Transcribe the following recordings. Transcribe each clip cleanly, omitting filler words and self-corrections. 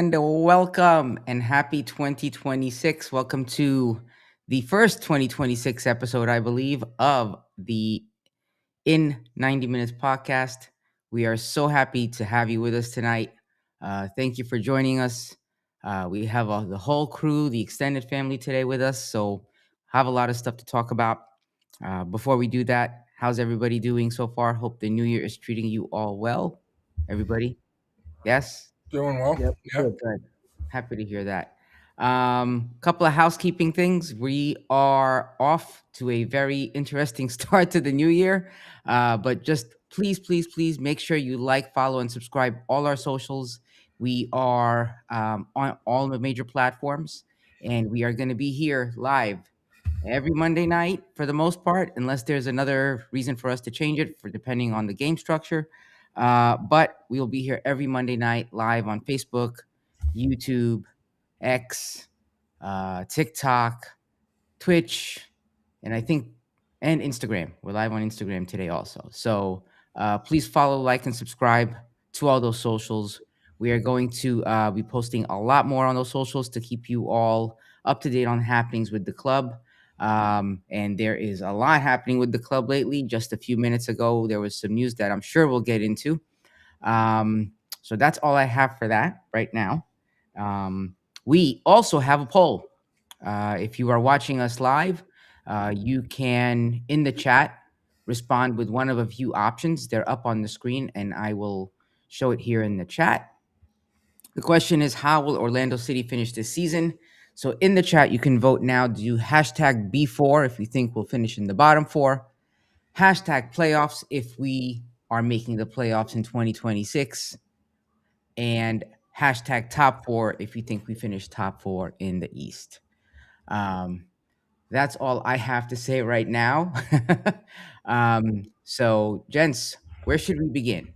and welcome and happy 2026. Welcome to the first 2026 episode, I believe, of the In 90 Minutes podcast. We are so happy to have you with us tonight. Thank you for joining us. We have the whole crew, the extended family today with us, so have a lot of stuff to talk about. Before we do that, how's everybody doing so far? Hope the new year is treating you all well. Everybody? Yes? Doing well. Yep. Yeah. Good. Good. Happy to hear that. Couple of housekeeping things. We are off to a very interesting start to the new year. But just please make sure you like, follow, and subscribe all our socials. We are on all the major platforms, and we are going to be here live every Monday night for the most part, unless there's another reason for us to change it for depending on the game structure. But we will be here every Monday night live on Facebook, YouTube, X, TikTok, Twitch, and I think and Instagram. We're live on Instagram today also. So please follow, like, and subscribe to all those socials. We are going to be posting a lot more on those socials to keep you all up to date on happenings with the club. And there is a lot happening with the club lately. Just a few minutes ago, there was some news that I'm sure we'll get into. So that's all I have for that right now. We also have a poll. If you are watching us live, you can, in the chat, respond with one of a few options. They're up on the screen, and I will show it here in the chat. The question is, how will Orlando City finish this season? So in the chat, you can vote now. Do hashtag B4 if you think we'll finish in the bottom four. Hashtag playoffs if we are making the playoffs in 2026. And hashtag top four if you think we finish top four in the East. That's all I have to say right now. So, gents, where should we begin?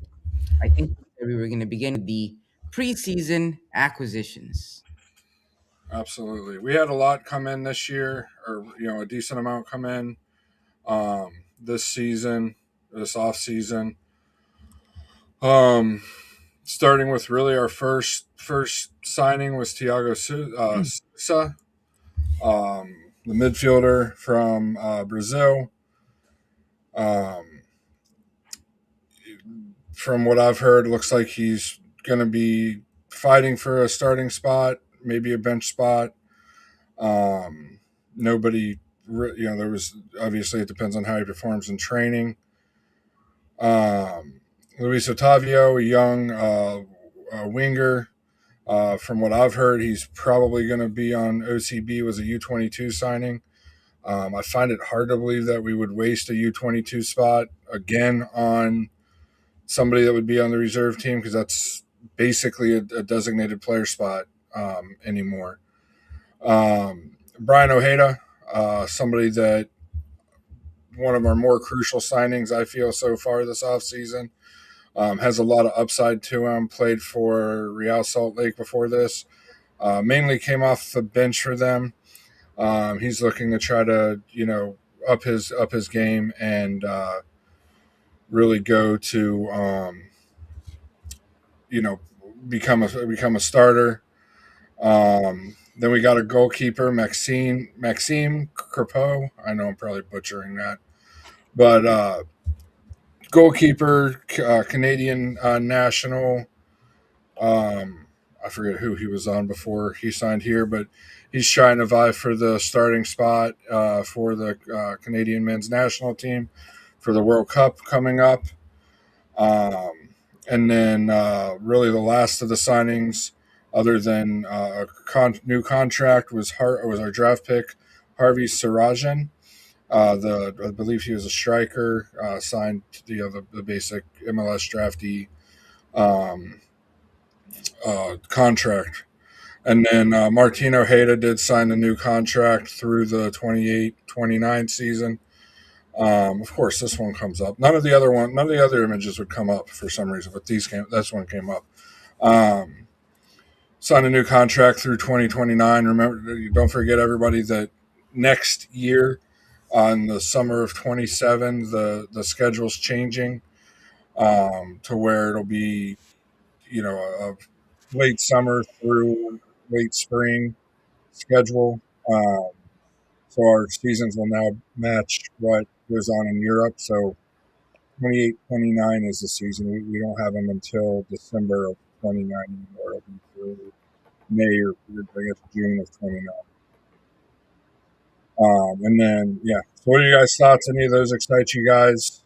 I think we were going to begin with the preseason acquisitions. Absolutely. We had a lot come in this year, or a decent amount come in this season, this off season. Starting with really our first signing was Thiago Sousa, the midfielder from Brazil. From what I've heard, it looks like he's going to be fighting for a starting spot, maybe a bench spot. Nobody, there was obviously it depends on how he performs in training. Luis Otavio, a young winger. From what I've heard, he's probably going to be on OCB. Was a U22 signing. I find it hard to believe that we would waste a U22 spot again on somebody that would be on the reserve team, because that's basically a designated player spot anymore. Brian Ojeda, somebody that one of our more crucial signings, I feel, so far this offseason. Has a lot of upside to him. Played for Real Salt Lake before this. Mainly came off the bench for them. He's looking to try to, up his game and really go to, become a starter. Then we got a goalkeeper, Maxime Crepeau. I know I'm probably butchering that, but goalkeeper, Canadian national. I forget who he was on before he signed here, but he's trying to vie for the starting spot for the Canadian men's national team for the World Cup coming up. And then really the last of the signings, other than a new contract, was our draft pick, Harvey Sarajan. I believe he was a striker, signed the basic MLS draftee contract. And then Martin Ojeda did sign a new contract through the 28-29 season. Of course, this one comes up. None of the other images would come up for some reason, but this one came up. Signed a new contract through 2029. Remember, don't forget, everybody, that next year, in the summer of 27, the schedule's changing to where it'll be, late summer through late spring schedule. Um, so our seasons will now match what goes on in Europe. So 28, 29 is the season. We don't have them until December of 29 anymore. It'll be through May or I guess June of 29. And then, yeah. So what are you guys' thoughts? Any of those excite you guys?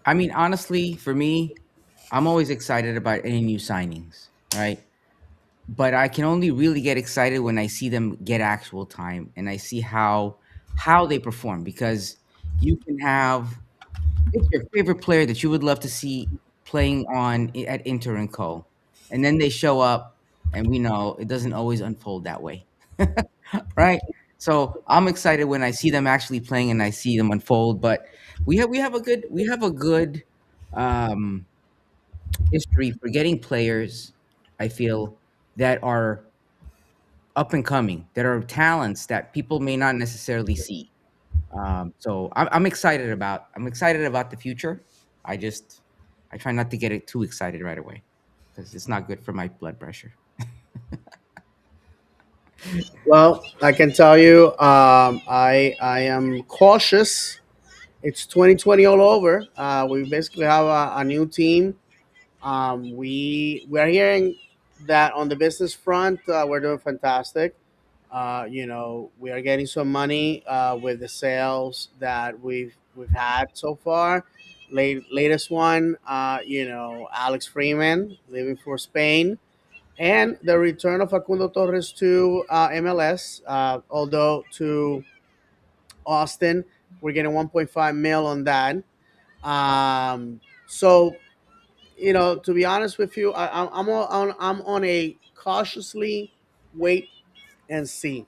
I mean, honestly, for me, I'm always excited about any new signings, right? But I can only really get excited when I see them get actual time and I see how they perform, because you can have pick your favorite player that you would love to see playing at Inter and Co. And then they show up, and we know it doesn't always unfold that way, right? So I'm excited when I see them actually playing and I see them unfold. But we have a good um, history for getting players. I feel that are up and coming, that are talents that people may not necessarily see. So I'm excited about the future. I just I try not to get it too excited right away because it's not good for my blood pressure. Well, I can tell you, I am cautious. It's 2020 all over. We basically have a new team. We are hearing that on the business front, we're doing fantastic. We are getting some money with the sales that we've had so far. Latest one, Alex Freeman leaving for Spain, and the return of Facundo Torres to MLS. Although to Austin, we're getting 1.5 mil on that. So to be honest with you, I'm on a cautiously wait and see.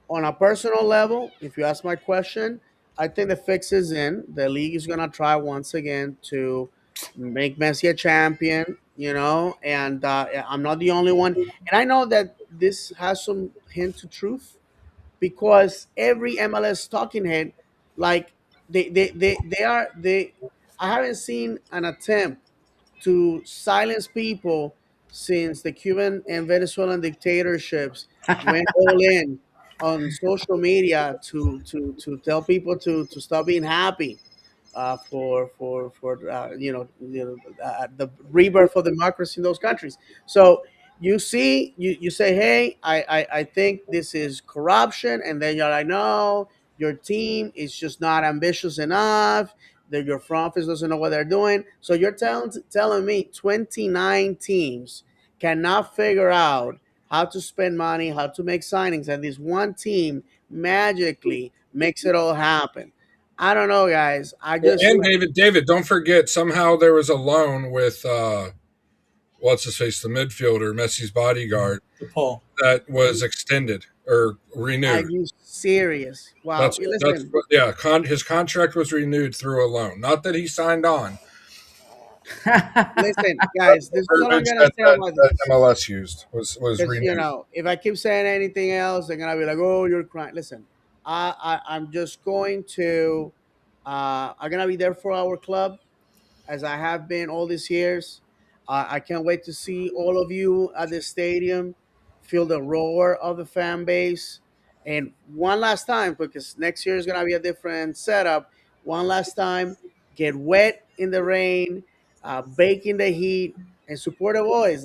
On a personal level, if you ask my question, I think the fix is in. The league is gonna try once again to make Messi a champion. And I'm not the only one. And I know that this has some hint to truth because every MLS talking head, like they I haven't seen an attempt to silence people since the Cuban and Venezuelan dictatorships went all in on social media to tell people to stop being happy for the rebirth of democracy in those countries. So you say, hey, I think this is corruption, and then you're like, no, your team is just not ambitious enough. That your front office doesn't know what they're doing. So you're telling me 29 teams cannot figure out how to spend money, how to make signings, and this one team magically makes it all happen. I don't know, guys. I Well, just and David, don't forget somehow there was a loan with what's his face, the midfielder, Messi's bodyguard, DePaul. that was extended or are renewed. you serious? Wow. That's Listen, yeah. His contract was renewed through a loan, not that he signed on. listen, That's guys. the This is all I'm verbiage gonna that, say that, about that this. MLS used was Because renewed. if I keep saying anything else, they're gonna be like, "Oh, you're crying." Listen, I'm just going to. I'm gonna be there for our club as I have been all these years. I can't wait to see all of you at the stadium, feel the roar of the fan base. And one last time, because next year is going to be a different setup, one last time, get wet in the rain, bake in the heat, and support the boys.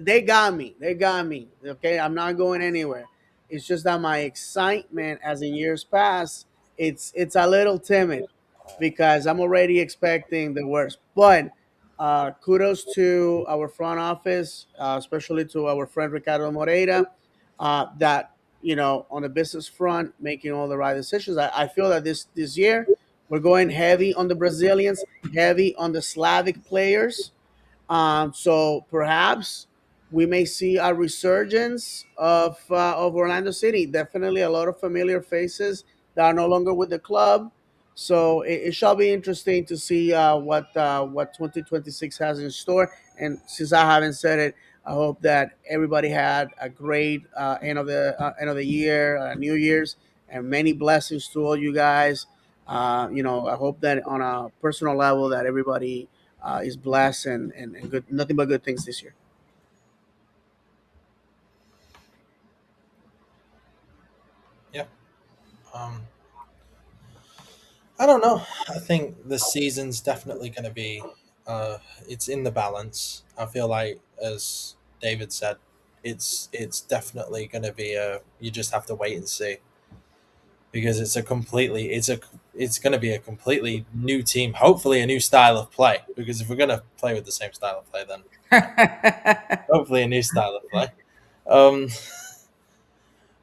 They got me. They got me. Okay, I'm not going anywhere. It's just that my excitement, as in years past, it's a little timid because I'm already expecting the worst. But kudos to our front office, especially to our friend Ricardo Moreira, that on the business front, making all the right decisions. I feel that this year we're going heavy on the Brazilians, heavy on the Slavic players, so perhaps we may see a resurgence of Orlando City. Definitely a lot of familiar faces that are no longer with the club. So it shall be interesting to see what 2026 has in store. And since I haven't said it, I hope that everybody had a great end of the year, New Year's, and many blessings to all you guys. I hope that on a personal level that everybody is blessed and good, nothing but good things this year. Yeah. Um, I don't know. I think the season's definitely going to be. It's in the balance. I feel like, as David said, it's definitely going to be a. You just have to wait and see, because it's going to be a completely new team. Hopefully, a new style of play. Because if we're going to play with the same style of play, then hopefully a new style of play. Um,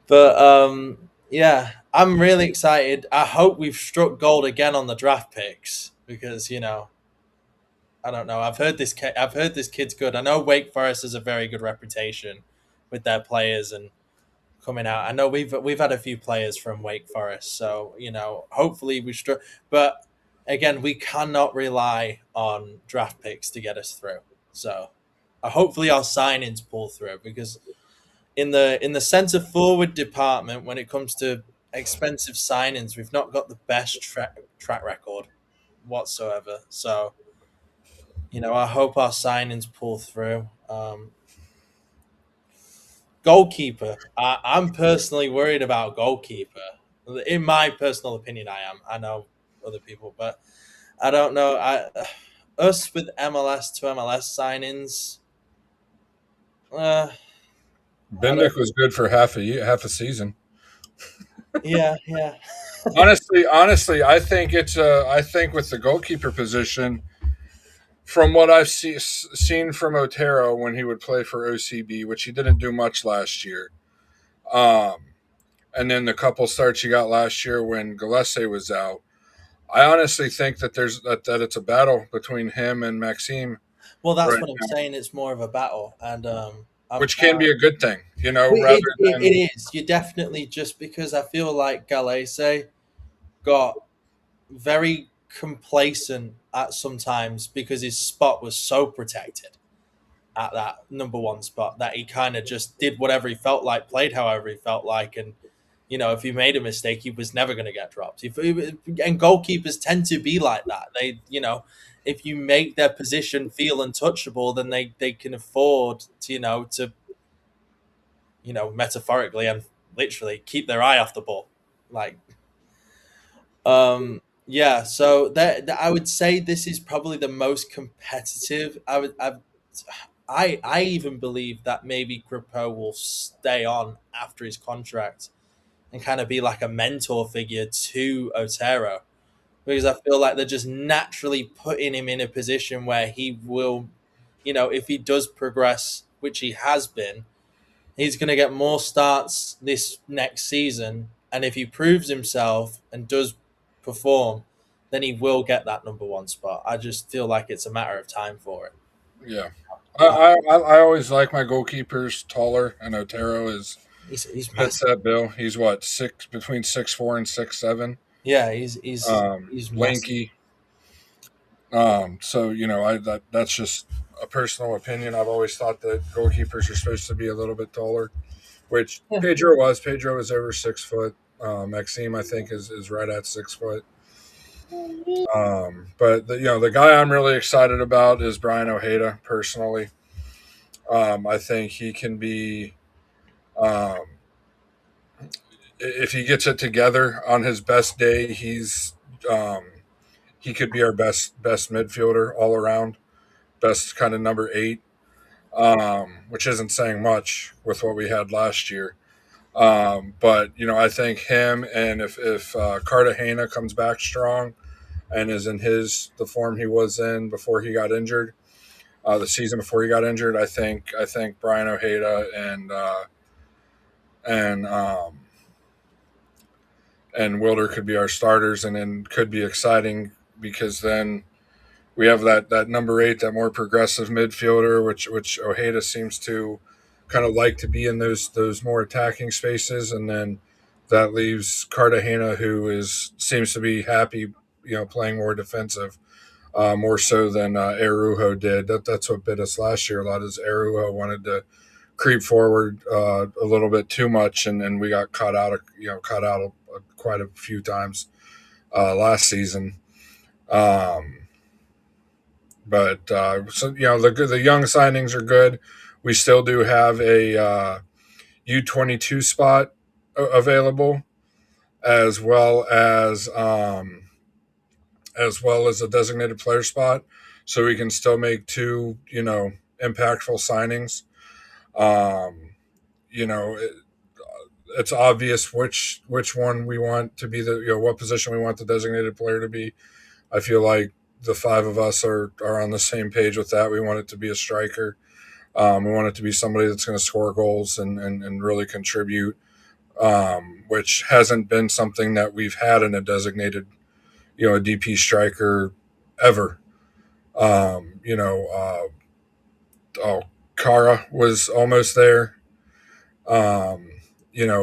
but yeah, I'm really excited. I hope we've struck gold again on the draft picks, because I don't know. I've heard this kid's good. I know Wake Forest has a very good reputation with their players and coming out. I know we've had a few players from Wake Forest, so hopefully we struck. But again, we cannot rely on draft picks to get us through. So hopefully our signings pull through, because in the centre forward department, when it comes to expensive signings, we've not got the best track record whatsoever. So I hope our signings pull through. Goalkeeper, I'm personally worried about goalkeeper. In my personal opinion, I am. I know other people, but I don't know. Us with MLS to MLS signings. Uh, I don't. Bendick was good for half a year, half a season. Yeah, yeah. Honestly, I think with the goalkeeper position, from what seen from Otero when he would play for OCB, which he didn't do much last year, um, and then the couple starts he got last year when Gillespie was out. I honestly think that that it's a battle between him and Maxime Well, that's right what I'm now, saying. It's more of a battle, and which can be a good thing, rather it than is. You definitely, just because I feel like Galese got very complacent at sometimes, because his spot was so protected at that number one spot, that he kind of just did whatever he felt like, played however he felt like, and if he made a mistake, he was never going to get dropped. And goalkeepers tend to be like that. If you make their position feel untouchable, then they can afford to metaphorically and literally keep their eye off the ball. Like, yeah. So that I would say this is probably the most competitive. I even believe that maybe Kripo will stay on after his contract and kind of be like a mentor figure to Otero, because I feel like they're just naturally putting him in a position where he will, if he does progress, which he has been, he's going to get more starts this next season. And if he proves himself and does perform, then he will get that number one spot. I just feel like it's a matter of time for it. yeah. Uh, I always like my goalkeepers taller, and Otero is he's fits massive. that bill. He's what six between 6'4" and 6'7". Yeah, he's massive. Lanky. So that's just a personal opinion. I've always thought that goalkeepers are supposed to be a little bit taller, which Yeah. Pedro was. Pedro was over 6 foot. Maxime, I think, is right at 6 foot. But the guy I'm really excited about is Brian Ojeda. Personally, I think he can be. Um, if he gets it together on his best day, um, he could be our best midfielder all around, best kind of number 8, which isn't saying much with what we had last year. But I think him, and if Cartagena comes back strong and is in the form he was in before he got injured, the season before he got injured, I think Brian Ojeda and and Wilder could be our starters, and then could be exciting, because then we have that number 8, that more progressive midfielder, which Ojeda seems to kind of like to be in those more attacking spaces, and then that leaves Cartagena, who is seems to be happy, playing more defensive, more so than Arujo did. That's what bit us last year. A lot of Arujo wanted to creep forward a little bit too much, and we got quite a few times last season. Um, But so the young signings are good. We still do have a U22 spot available, as well as a designated player spot, so we can still make two impactful signings. Um, you know, it, it's obvious which one we want to be what position we want the designated player to be. I feel like the five of us are on the same page with that. We want it to be a striker. We want it to be somebody that's going to score goals and really contribute, which hasn't been something that we've had in a designated, a DP striker ever. Um, you know, oh, Kara was almost there, um,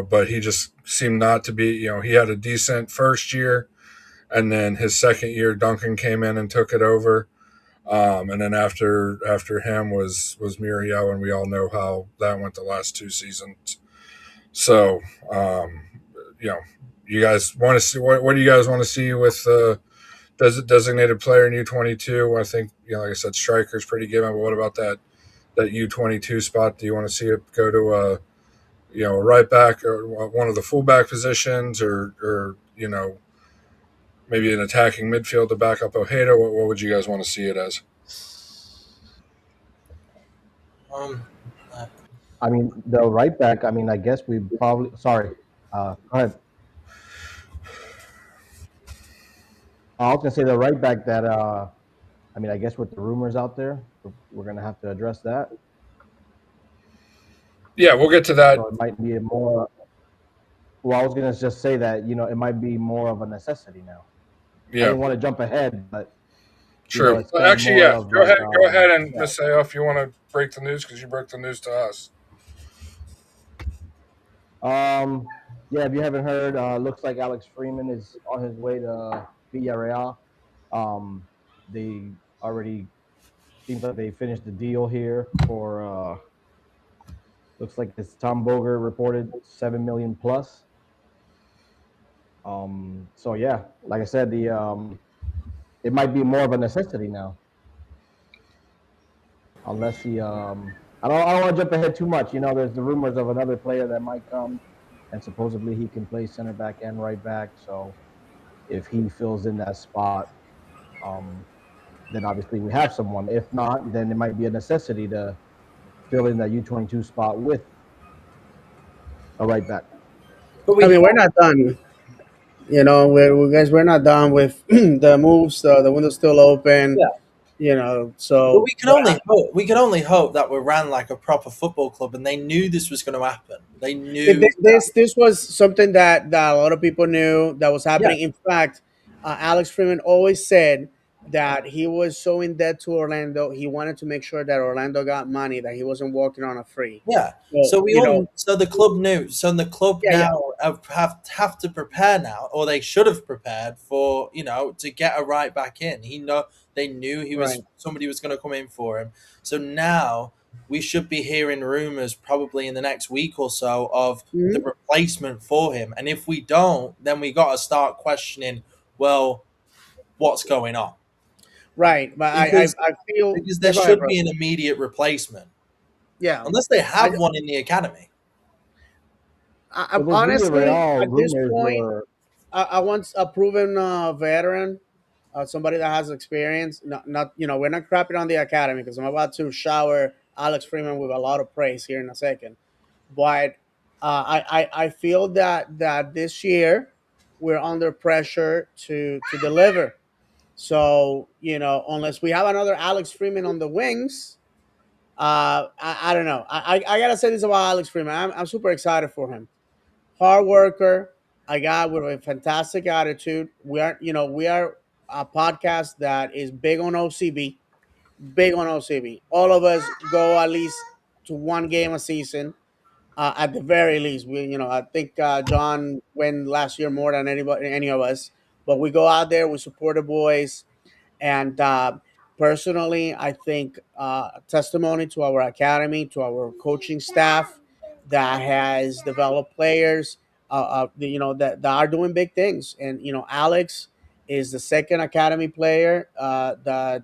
but he just seemed not to be. He had a decent first year, and then his second year, Duncan came in and took it over. And then after him was Muriel, and we all know how that went the last two seasons. So, um, you know, you guys want to see what do you guys want to see with designated player in U22? I think like I said, striker's pretty given. But what about that U22 spot? Do you want to see it go to a right back or one of the fullback positions, or maybe an attacking midfield to back up Ojeda? What would you guys want to see it as? Um, uh, I mean, the right back. I mean, I guess we probably. Sorry. Go ahead. I was gonna say the right back that. I mean, I guess with the rumors out there, we're gonna have to address that. Yeah, we'll get to that. So it might be a more. Well, I was gonna just say that it might be more of a necessity now. I Yeah, didn't want to jump ahead, but true. it's Well, kind of actually, more yeah. of Go like ahead. Go ahead and yeah. Miss Sayo, if you want to break the news because you broke the news to us. Um, yeah, if you haven't heard, looks like Alex Freeman is on his way to Villarreal. They already seems like they finished the deal here for looks like it's Tom Boger reported 7 million plus. So yeah, like I said, the it might be more of a necessity now, unless he I don't want to jump ahead too much. There's the rumors of another player that might come, and supposedly he can play center back and right back. So if he fills in that spot, um, then obviously we have someone. If not, then it might be a necessity to fill in that U22 spot with a right back. but I we mean, we're not done. We're not done with the moves. The window's still open. yeah, but So we can only hope. We can only hope that we ran like a proper football club, and they knew this was going to happen. They knew. this was something that a lot of people knew that was Yeah, happening. In fact, Alex Freeman always said that he was so in debt to Orlando. He wanted to make sure that Orlando got money, that he wasn't walking on a free. yeah. So So the club knew. So the club yeah, yeah, now have to prepare now, or they should have prepared for to get a right back in. They knew right. somebody was going to come in for him. So now we should be hearing rumors probably in the next week or so of the Mhm. replacement for him. And if we don't, then we got to start questioning. Well, what's going on? Right. But Because I feel, because yeah. there Go ahead, should bro. be an immediate replacement, Yeah. unless they I, have one in the academy. I Well, those honestly, Villarreal at this rumors point, were I want a proven veteran, somebody that has experience. Not we're not crapping on the academy because I'm about to shower Alex Freeman with a lot of praise here in a second. But I feel that this year we're under pressure to deliver. So unless we have another Alex Freeman on the wings, I don't know. I gotta say this about Alex Freeman. I'm super excited for him. Hard worker, a guy with a fantastic attitude. We are a podcast that is big on OCB, big on OCB. All of us go at least to one game a season, at the very least. I think John went last year more than any of us, but we go out there, we support the boys, and personally, I think testimony to our academy, to our coaching staff that has developed players, that are doing big things. And Alex is the second academy player that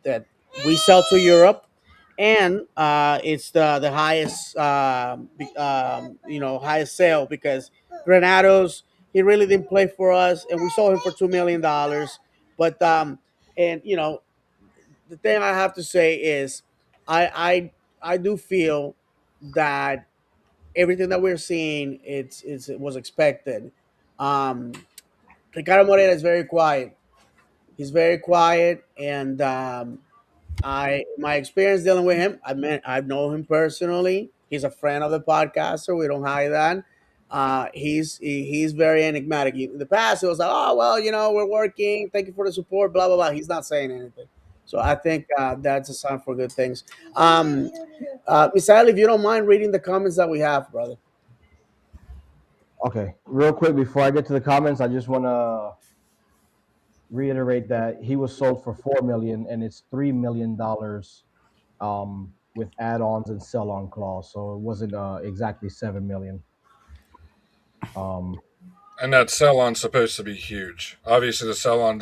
that we sell to Europe, and it's the highest highest sale because Granados, he really didn't play for us, and we sold him for $2 million. But and the thing I have to say is I do feel that everything that we're seeing it was expected. Um, Ricardo Morena is very quiet. He's very quiet, and I my experience dealing with him. I've known him personally. He's a friend of the podcaster. We don't hide that. He's very enigmatic. In the past, it was like, oh well, we're working. Thank you for the support. Blah blah blah. He's not saying anything. So I think that's a sign for good things. Misael, if you don't mind reading the comments that we have, brother. Okay, real quick before I get to the comments, I just want to reiterate that he was sold for 4 million, and it's $3 million with add-ons and sell-on clause, so it wasn't exactly 7 million. Um, And that sell on supposed to be huge. Obviously, the sell on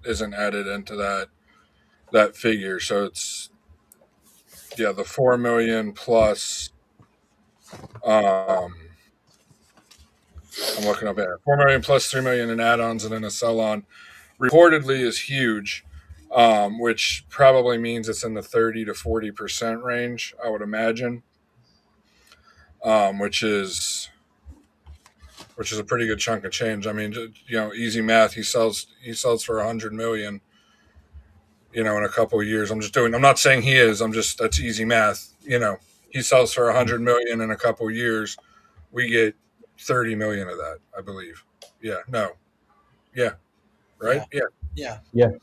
isn't added into that figure. So it's the 4 million plus. Um, I'm looking up here. 4 million plus 3 million in add-ons and then a sell on. Reportedly is huge, which probably means it's in the 30 to 40% range. I would imagine, which is a pretty good chunk of change. I mean, easy math. He sells for 100 million. In a couple of years. I'm not saying he is. That's easy math. He sells for 100 million in a couple of years. We get 30 million of that, I believe. Yeah. No. Yeah. Right. Yeah, Yeah. yeah, yeah,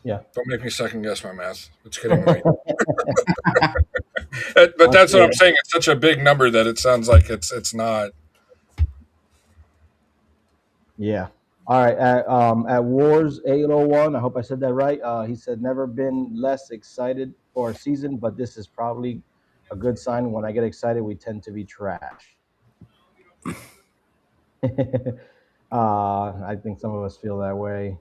yeah. Don't make me second guess my math. It's getting late. But that's what Yeah. I'm saying. It's such a big number that it sounds like it's not. Yeah. All right. At Wars 801, I hope I said that right. He said, never been less excited for a season, but this is probably a good sign. When I get excited, we tend to be trash. I think some of us feel that way.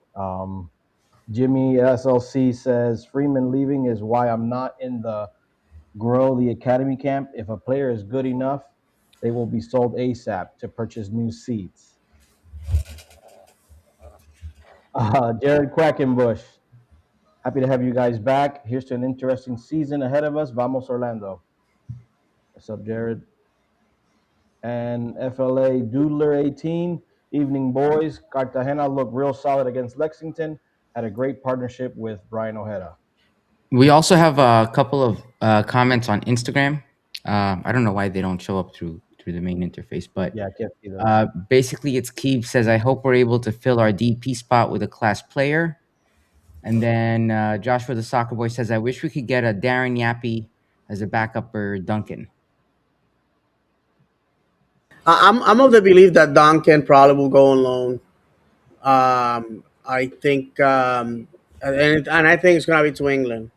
Jimmy SLC says, Freeman leaving is why I'm not in the grow the academy camp. If a player is good enough, they will be sold ASAP to purchase new seats. Jared Quackenbush, happy to have you guys back. Here's to an interesting season ahead of us. Vamos, Orlando. What's up, Jared? And FLA Doodler 18. Evening, boys. Cartagena looked real solid against Lexington. Had a great partnership with Brian Ojeda. We also have a couple of comments on Instagram. I don't know why they don't show up through the main interface, but Yeah, I can't see those. basically, it's Keeb says, "I hope we're able to fill our DP spot with a class player." And then Joshua the soccer boy says, "I wish we could get a Darren Yappy as a backup for Duncan." I'm of the belief that Duncan probably will go on loan. I think, and I think it's gonna be to England.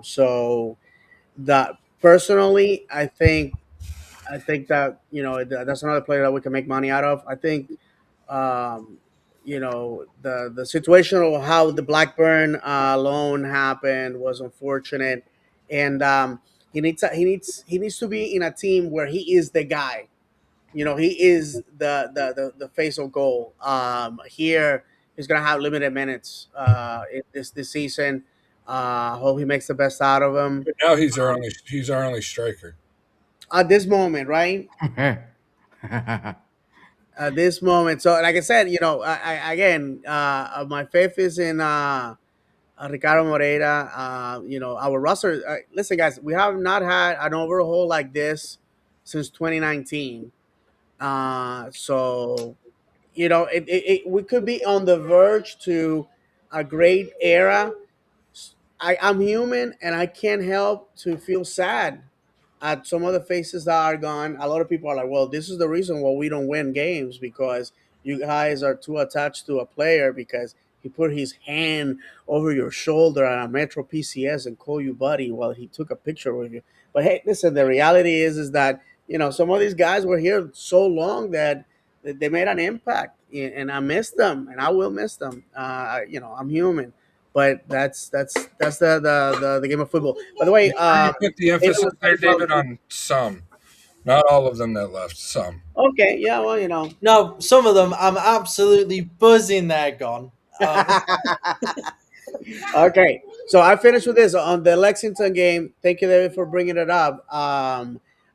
So that personally, I think that that's another player that we can make money out of. I think um, the situation of how the Blackburn loan happened was unfortunate, and he needs to be in a team where he is the guy. He is the face of goal. Here he's gonna have limited minutes this season. Hope he makes the best out of him But now he's our only striker. at this moment, right? At this moment. So, like I said, again, my faith is in Ricardo Moreira. Our roster. Listen, guys, we have not had an overhaul like this since 2019. So we could be on the verge to a great era. I'm human, and I can't help to feel sad at some of the faces that are gone. A lot of people are like, "Well, this is the reason why we don't win games because you guys are too attached to a player because he put his hand over your shoulder at a Metro PCS and called you buddy while he took a picture with you." But hey, listen, the reality is that some of these guys were here so long that they made an impact, and I miss them, and I will miss them. I'm human. but that's the game of football. By the way, Make sure you put the David emphasis was there, talking about. David, on some, not all of them that left. Some. Okay, yeah, well, you know. No, some of them I'm absolutely buzzing they're gone. Okay, so I finished with this on the Lexington game. Thank you, David, for bringing it up.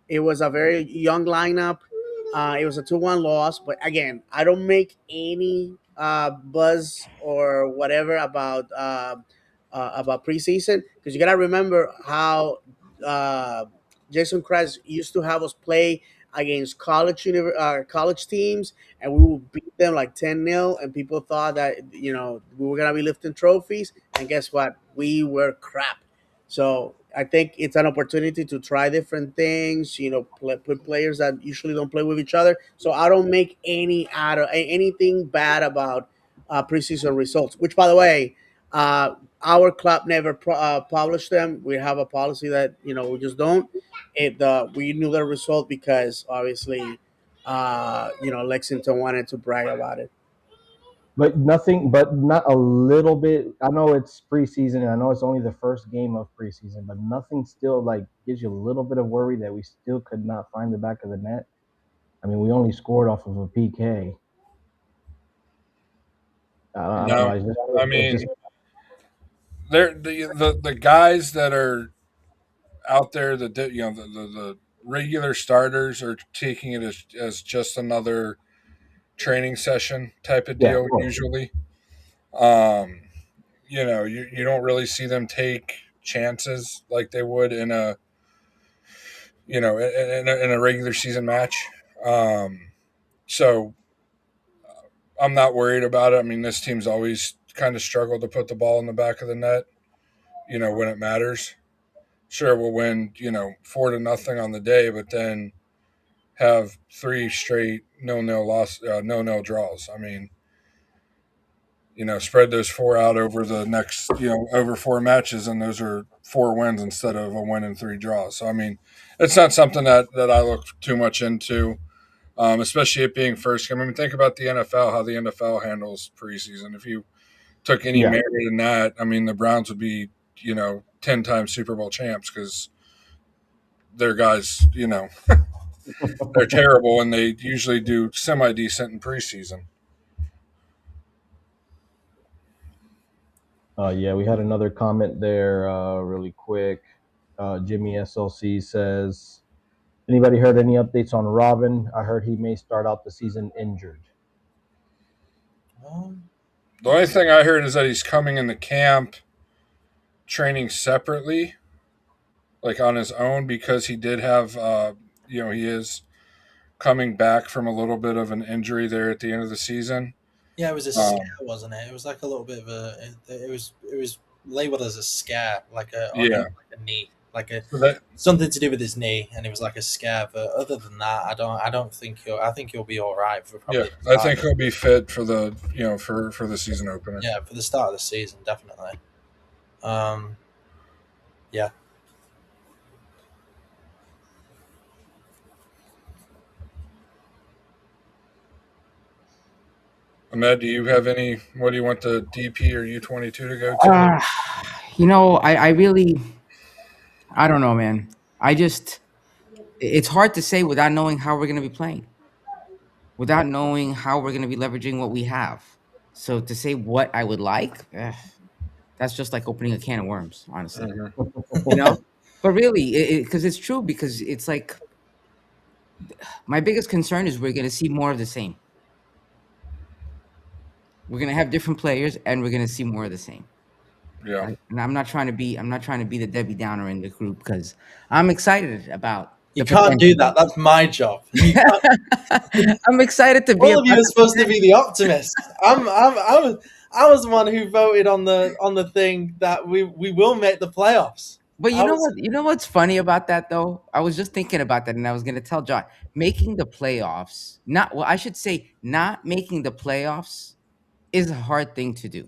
It was a very young lineup. It was a 2-1 loss, but again, I don't make any buzz or whatever about preseason because you gotta remember how uh, Jason Christ used to have us play against college teams, and we would beat them like 10-0, and people thought that we were gonna be lifting trophies, and guess what? We were crap. So I think it's an opportunity to try different things. Put players that usually don't play with each other. So I don't make anything bad about preseason results. Which, by the way, our club never published them. We have a policy that we just don't. We knew the result because obviously, Lexington wanted to brag about it. But nothing, but not a little bit. I know it's preseason, and I know it's only the first game of preseason, but nothing still like gives you a little bit of worry that we still could not find the back of the net. I mean, we only scored off of a PK. I don't know. No, I It's just mean, they're the guys that are out there, the regular starters are taking it as just another training session type of yeah, of deal course. usually. Um, you don't really see them take chances like they would in a in a regular season match. So I'm not worried about it. I mean, this team's always kind of struggled to put the ball in the back of the net, when it matters. Sure, we'll win, 4-0 on the day, but then have three straight no draws. I mean, spread those four out over the next, over four matches, and those are four wins instead of a win and three draws. So I mean, it's not something that I look too much into, especially it being first game. I mean, think about the NFL, how the NFL handles preseason. If you took any Yeah. merit in that, I mean, the Browns would be, 10 times Super Bowl champs because their guys, they're terrible and they usually do semi decent in preseason. Yeah, we had another comment there, really quick. Jimmy SLC says, anybody heard any updates on Robin? I heard he may start out the season injured. The only thing I heard is that he's coming in the camp training separately, like on his own, because he did have, he is coming back from a little bit of an injury there at the end of the season. Yeah, it was a scare, Um, wasn't it? It was like a little bit of a. It was labeled as a scare, like yeah. like a knee, like a So that, something to do with his knee, and it was like a scare. But other than that, I don't think he'll. I think he'll be all right for yeah, probably the I start. think he'll be fit for the, for the season opener. Yeah, for the start of the season, definitely. Um, yeah. Ahmed, do you have any? What do you want the DP or U22 to go to? Uh, I really, I don't know, man. It's hard to say without knowing how we're going to be playing, without knowing how we're going to be leveraging what we have. So to say what I would like, that's just like opening a can of worms, honestly. Mhm. You know, but really, because it's true, because it's like my biggest concern is we're going to see more of the same. We're going to have different players, and we're going to see more of the same. Yeah. Right? And I'm not trying to be the Debbie Downer in the group because I'm excited about You the can't do potential. that. That's my job. I'm excited to be All of you about are the supposed to be potential. the optimists. I was the one who voted on the thing that we will make the playoffs. But you I know was what? You know what's funny about that though? I was just thinking about that, and I was going to tell John, making the playoffs. Not well, I should say, not making the playoffs is a hard thing to do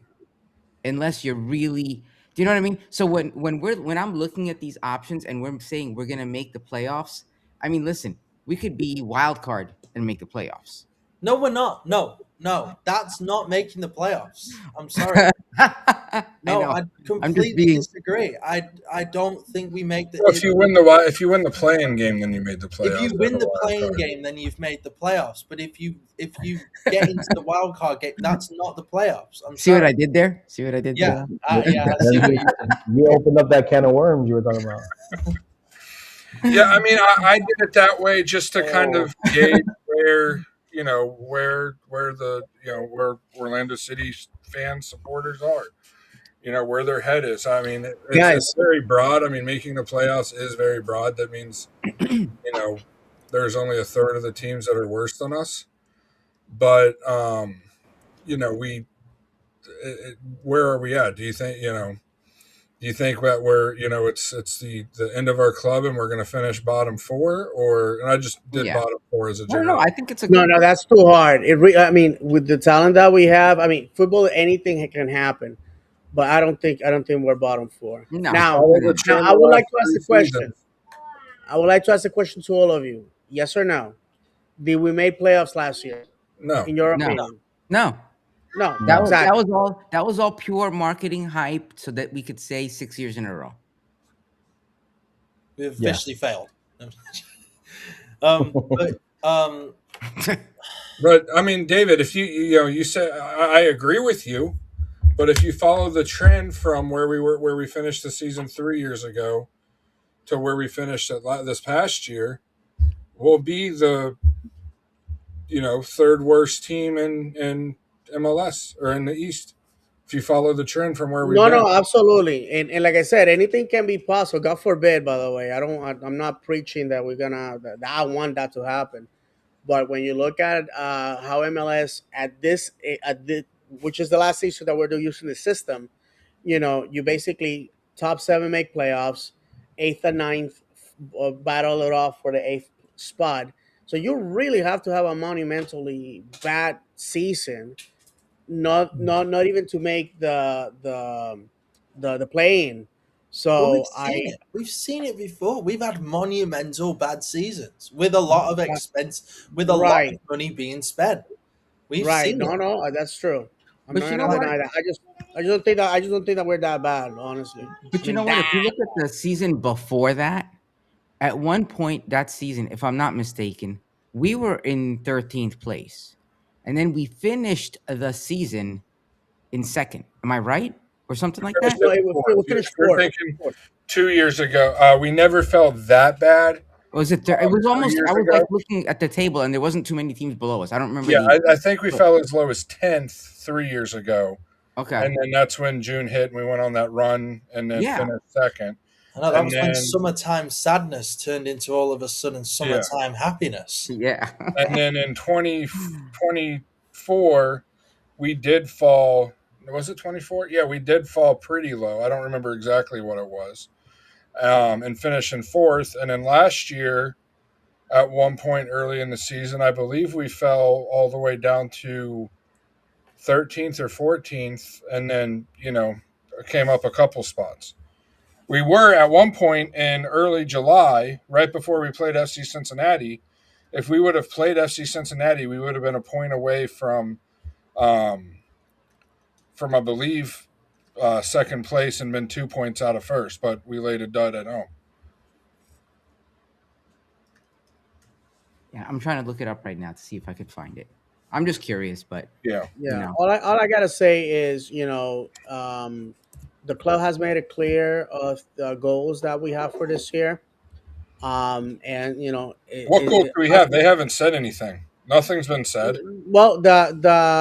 unless you're really. Do you know what I mean? So when I'm looking at these options and we're saying we're going to make the playoffs, I mean, listen, we could be wild card and make the playoffs. No, we're not. No, no, that's not making the playoffs. I'm sorry. I No, know. I I'm just completely being. disagree. I don't think we make the. Well, if you win the playing game, then you made the If playoffs. you That's win a the wild playing card. game, then you've made the playoffs. But if you get into the wild card game, that's not the playoffs. I'm See what sorry. I did there? See what I did Yeah, there? yeah, I see what you did. You opened up that can of worms you were talking about. Yeah, I mean, I did it that way just to kind Oh, of gauge where Orlando City fans supporters are. Where their head is. I mean, it's Guys, very broad. I mean, making the playoffs is very broad. That means you know there's only a third of the teams that are worse than us. But we where are we at? Do you think that it's the end of our club and we're going to finish bottom four, or and I just did Yeah. bottom four as a No, no, no. general. I think it's a no, good. no, that's too hard. I mean, with the talent that we have, I mean, football, anything can happen. But I don't think we're bottom four. No, Now, Follow no, the no. now trend I the would last like to ask three a question. seasons. I would like to ask a question to all of you. Yes or no? Did we make playoffs last year? No, In your No, no, opinion? no. No, That No. was that exactly. was all that was all pure marketing hype so that we could say 6 years in a row. we've Yeah. officially failed. But but I mean, David, if you say I agree with you, but if you follow the trend from where we finished the season 3 years ago to where we finished this past year, we'll be the third worst team in MLS or in the East. If you follow the trend from where we've No, been. no, absolutely. And like I said, anything can be possible. God forbid, by the way. I'm not preaching that that I want that to happen. But when you look at how MLS which is the last season that we're using the system, you basically top seven make playoffs, eighth and ninth battle it off for the eighth spot. So you really have to have a monumentally bad season, not even to make the play-in. But we've So I seen it. We've seen it before. We've had monumental bad seasons with a lot of expense, with a lot of right, money being spent. We've right. seen No, it. no, that's true. I'm But not you know gonna Like, what? deny that. I just don't think that we're that bad, honestly. I But you mean know what? If that you look at the season before that, at one point that season, if I'm not mistaken, we were in 13th place. And then we finished the season in second. Am I right? Or something like Finished that? no, in fourth. we If finished you're fourth. thinking 2 years ago, we never felt that bad. Or was it it was three almost I years was like ago, looking at the table and there wasn't too many teams below us. I don't remember yeah, the I think we fell as low as 10th 3 years ago, Okay. and then that's when June hit and we went on that run and then Yeah. finished second, I know that and was when then summertime sadness turned into all of a sudden yeah, summertime happiness. Yeah. and then in 2024 we did fall. Was it 24? Yeah, we did fall pretty low. I don't remember exactly what it was, and finish in fourth. And then last year, at one point early in the season, I believe we fell all the way down to 13th or 14th, and then came up a couple spots. We were at one point in early July, right before we played FC Cincinnati. If we would have played FC Cincinnati, we would have been a point away um, from I believe second place and been 2 points out of first, but we laid a dud at home. Yeah, I'm trying to look it up right now to see if I could find it. I'm just curious, but Yeah, you Yeah, know. all I gotta say is, the club has made it clear of the goals that we have for this year. And what goal do we have? They haven't said anything. Nothing's been said. well, the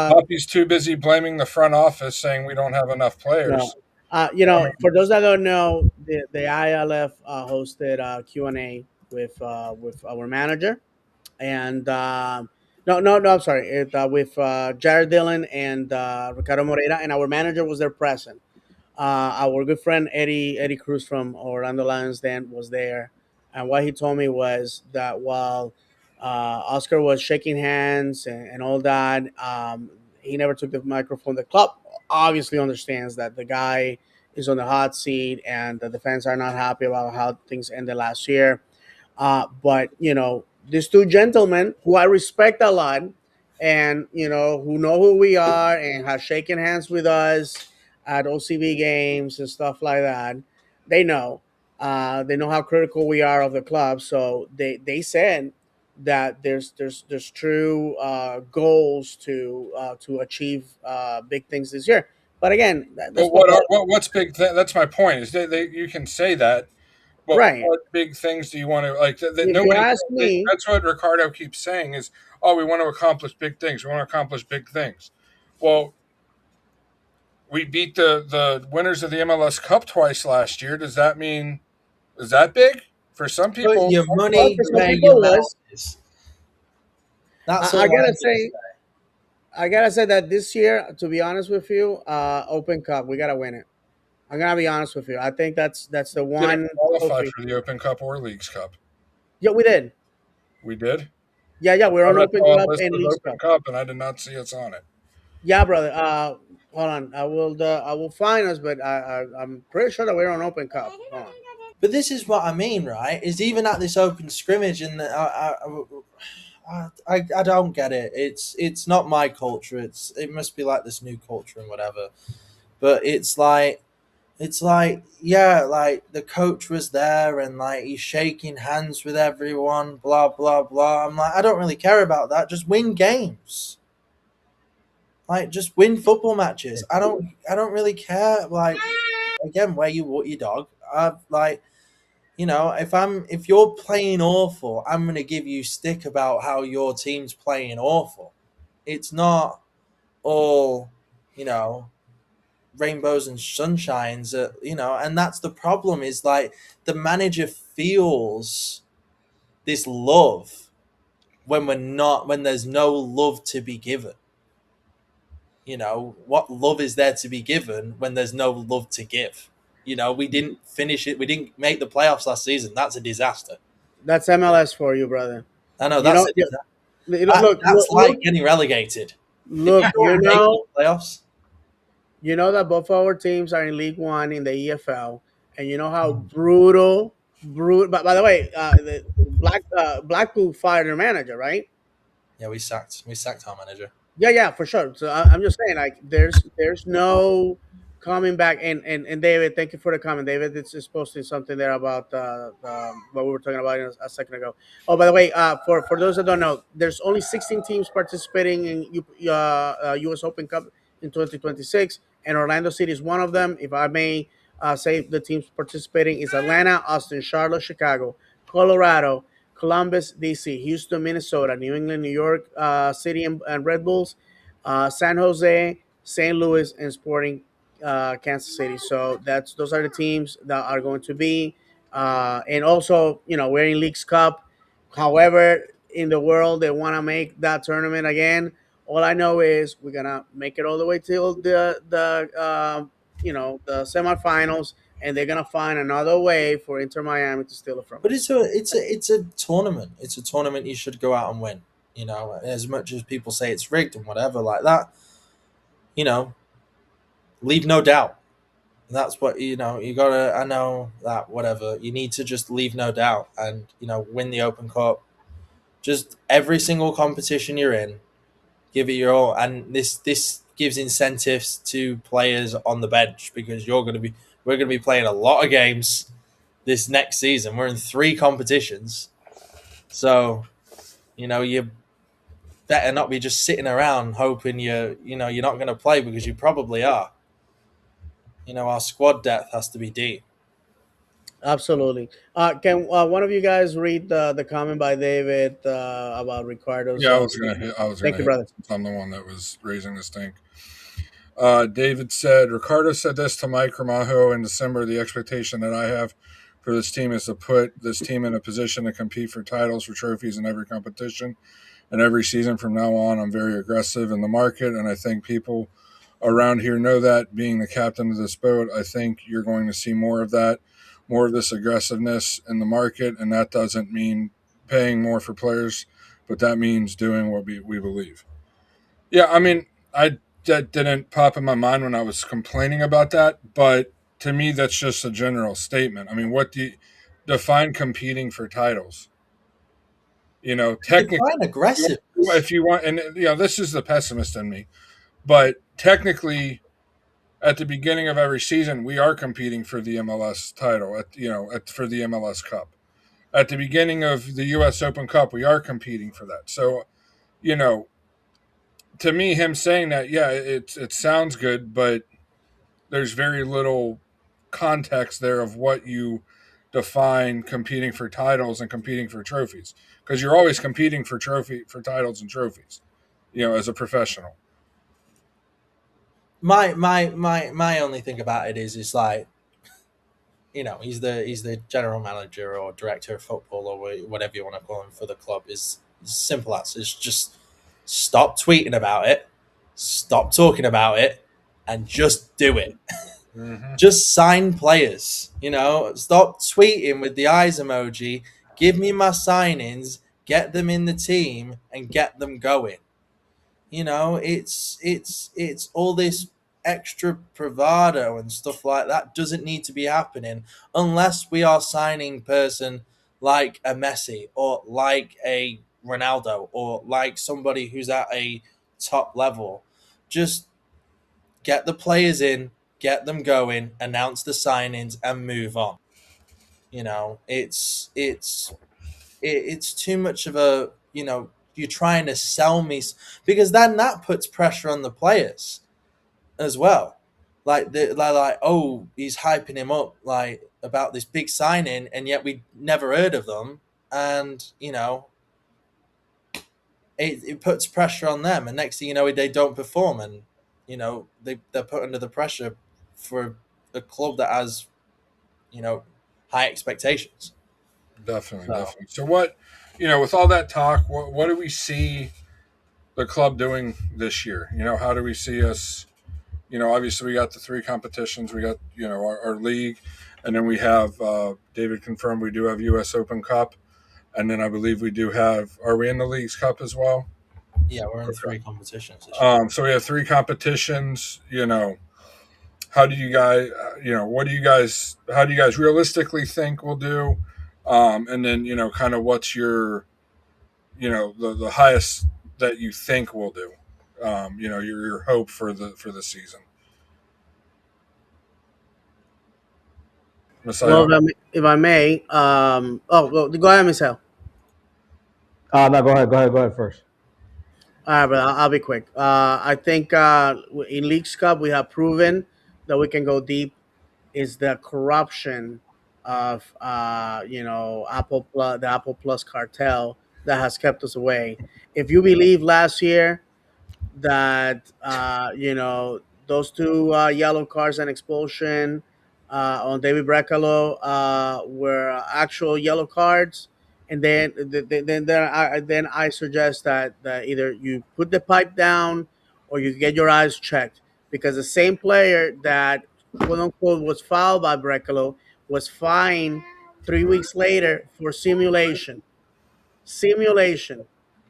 Poppy's too busy blaming the front office, saying we don't have enough no, players. I for mean, those that don't know, the ILF hosted Q&A with our manager, and no, I'm sorry, with Jared Dillon and Ricardo Moreira, and our manager was there present. Our good friend Eddie Cruz from Orlando Lions then was there, and what he told me was that while Oscar was shaking hands and all that, he never took the microphone. The club obviously understands that the guy is on the hot seat, and the fans are not happy about how things ended last year. But these two gentlemen, who I respect a lot, and who know who we are and have shaken hands with us at OCB games and stuff like that, they know. They know how critical we are of the club. So they said that there's true goals to achieve big things this year. But again, that's But what football, are what's big? That's my point. Is you can say that, but right? what big things do you want to like? That If you nobody. ask me, That's what Ricardo keeps saying is, oh, we want to accomplish big things. We want to accomplish big things. Well, we beat the winners of the MLS Cup twice last year. Does that mean is that big for some Put people? your Some well, money for some where people your it mouth was. is. That's I all I'm gotta gonna say, say. that this year, to be honest with you, Open Cup, we gotta win it. I'm gonna be honest with you. I think that's the didn't one qualify trophy. for the Open Cup or Leagues Cup. Yeah, we did. We did. Yeah, we're on I Open saw a Cup list and of Leagues Open Cup. Cup, and I did not see us on it. Yeah, brother. Hold on. I will find us, but I'm pretty sure that we're on Open Cup. Hold on. But this is what I mean, right? Is even at this open scrimmage, and I don't get it. It's not my culture. It must be like this new culture and whatever. But it's like yeah, like the coach was there and like he's shaking hands with everyone, blah blah blah. I'm like, I don't really care about that. Just win games. Like just win football matches. I don't really care. Like again, where you walk your dog. Like if you're playing awful, I'm gonna give you stick about how your team's playing awful. It's not all you know rainbows and sunshines. And that's the problem. Is like the manager feels this love when there's no love to be given. What love is there to be given when there's no love to give? We didn't finish it. We didn't make the playoffs last season. That's a disaster. That's MLS for you, brother. I know You that's know, a yeah, disaster. look, That's like getting relegated. If you look. don't make the playoffs, You know that both our teams are in League One in the EFL, and you know how brutal. By the way, the Blackpool fired their manager, right? yeah, we sacked our manager. Yeah, for sure. So I'm just saying, like, there's no coming back. And David, thank you for the comment. David is posting something there about what we were talking about a second ago. Oh, by the way, for those that don't know, there's only 16 teams participating in U.S. Open Cup in 2026, and Orlando City is one of them. If I may say, the teams participating is Atlanta, Austin, Charlotte, Chicago, Colorado, Columbus, DC, Houston, Minnesota, New England, New York City, and Red Bulls, San Jose, St. Louis, and Sporting Kansas City. So those are the teams that are going to be. And also, we're in Leagues Cup. However, in the world they want to make that tournament again. All I know is we're gonna make it all the way till the semifinals, and they're gonna find another way for Inter Miami to steal it from But us. it's a tournament. It's a tournament you should go out and win. As much as people say it's rigged and whatever like that, you know, leave no doubt. That's what you gotta. I know that whatever you need to just leave no doubt and win the Open Cup. Just every single competition you're in, give it your all, and this gives incentives to players on the bench because we're gonna be playing a lot of games this next season. We're in 3 competitions, so you better not be just sitting around hoping you're not going to play because you probably are. Our squad depth has to be deep. Absolutely. Can one of you guys read the comment by David about Ricardo's? Yeah, I was gonna hit. I was Thank gonna you, hit. brother. Since I'm the one that was raising the stink. David said, Ricardo said this to Mike Ramajo in December. The expectation that I have for this team is to put this team in a position to compete for titles, for trophies in every competition. And every season from now on, I'm very aggressive in the market. And I think people around here know that. Being the captain of this boat, I think you're going to see more of that, more of this aggressiveness in the market. And that doesn't mean paying more for players, but that means doing what we believe. Yeah, I mean, that didn't pop in my mind when I was complaining about that, but to me, that's just a general statement. I mean, what do you define competing for titles? Technically, Define aggressive. if you want, and this is the pessimist in me, but technically, at the beginning of every season, we are competing for the MLS title. For the MLS Cup. At the beginning of the U.S. Open Cup, we are competing for that. So, you know, to me, him saying that, yeah, it sounds good, but there's very little context there of what you define competing for titles and competing for trophies, because you're always competing for titles and trophies, as a professional. My only thing about it is like, he's the general manager or director of football or whatever you want to call him for the club. Is simple as it's just stop tweeting about it, stop talking about it, and just do it. Mm-hmm. Just sign players. Stop tweeting with the eyes emoji. Give me my signings, get them in the team, and get them going. It's all this extra bravado and stuff like that doesn't need to be happening unless we are signing person like a Messi or like a Ronaldo or like somebody who's at a top level. Just get the players in, get them going, announce the signings, and move on. It's too much of a you're trying to sell me because then that puts pressure on the players as well. Like oh, he's hyping him up like about this big signing, and yet we never heard of them, and it puts pressure on them, and next thing you know, they don't perform, and they're put under the pressure for a club that has high expectations. Definitely, So definitely. So what, with all that talk, what do we see the club doing this year? How do we see us? Obviously we got the three competitions. We got our league, and then we have David confirmed we do have U.S. Open Cup, and then I believe we do have. Are we in the league's cup as well? yeah, we're in Okay. three competitions this year. So we have three competitions. How do you guys? What do you guys? How do you guys realistically think we'll do? And then kind of what's your the highest that you think we'll do. Your hope for the season. Well, Messiah. if I may, oh, well, go ahead, Michelle. No, go ahead. Go ahead. Go ahead first. All right, but I'll be quick. I think in Leagues Cup we have proven that we can go deep. Is the corruption of Apple Plus, the Apple Plus cartel that has kept us away. If you believe last year that those two yellow cars and expulsion on David Brecalo were actual yellow cards, and then I suggest that either you put the pipe down or you get your eyes checked, because the same player that quote unquote was fouled by Brecalo was fined 3 weeks later for simulation.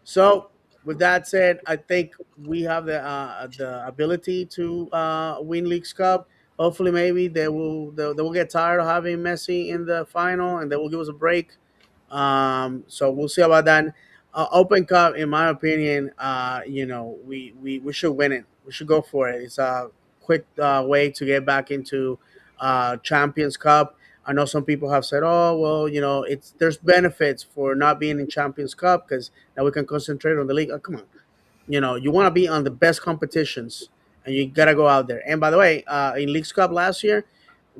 So, with that said, I think we have the ability to win Leagues Cup. Hopefully, maybe they will get tired of having Messi in the final, and they will give us a break. So we'll see about that. Open Cup, in my opinion, we should win it. We should go for it. It's a quick way to get back into Champions Cup. I know some people have said, "Oh, well, it's there's benefits for not being in Champions Cup because now we can concentrate on the league." Oh, come on, you want to be on the best competitions, and you gotta go out there. And by the way, in Leagues Cup last year,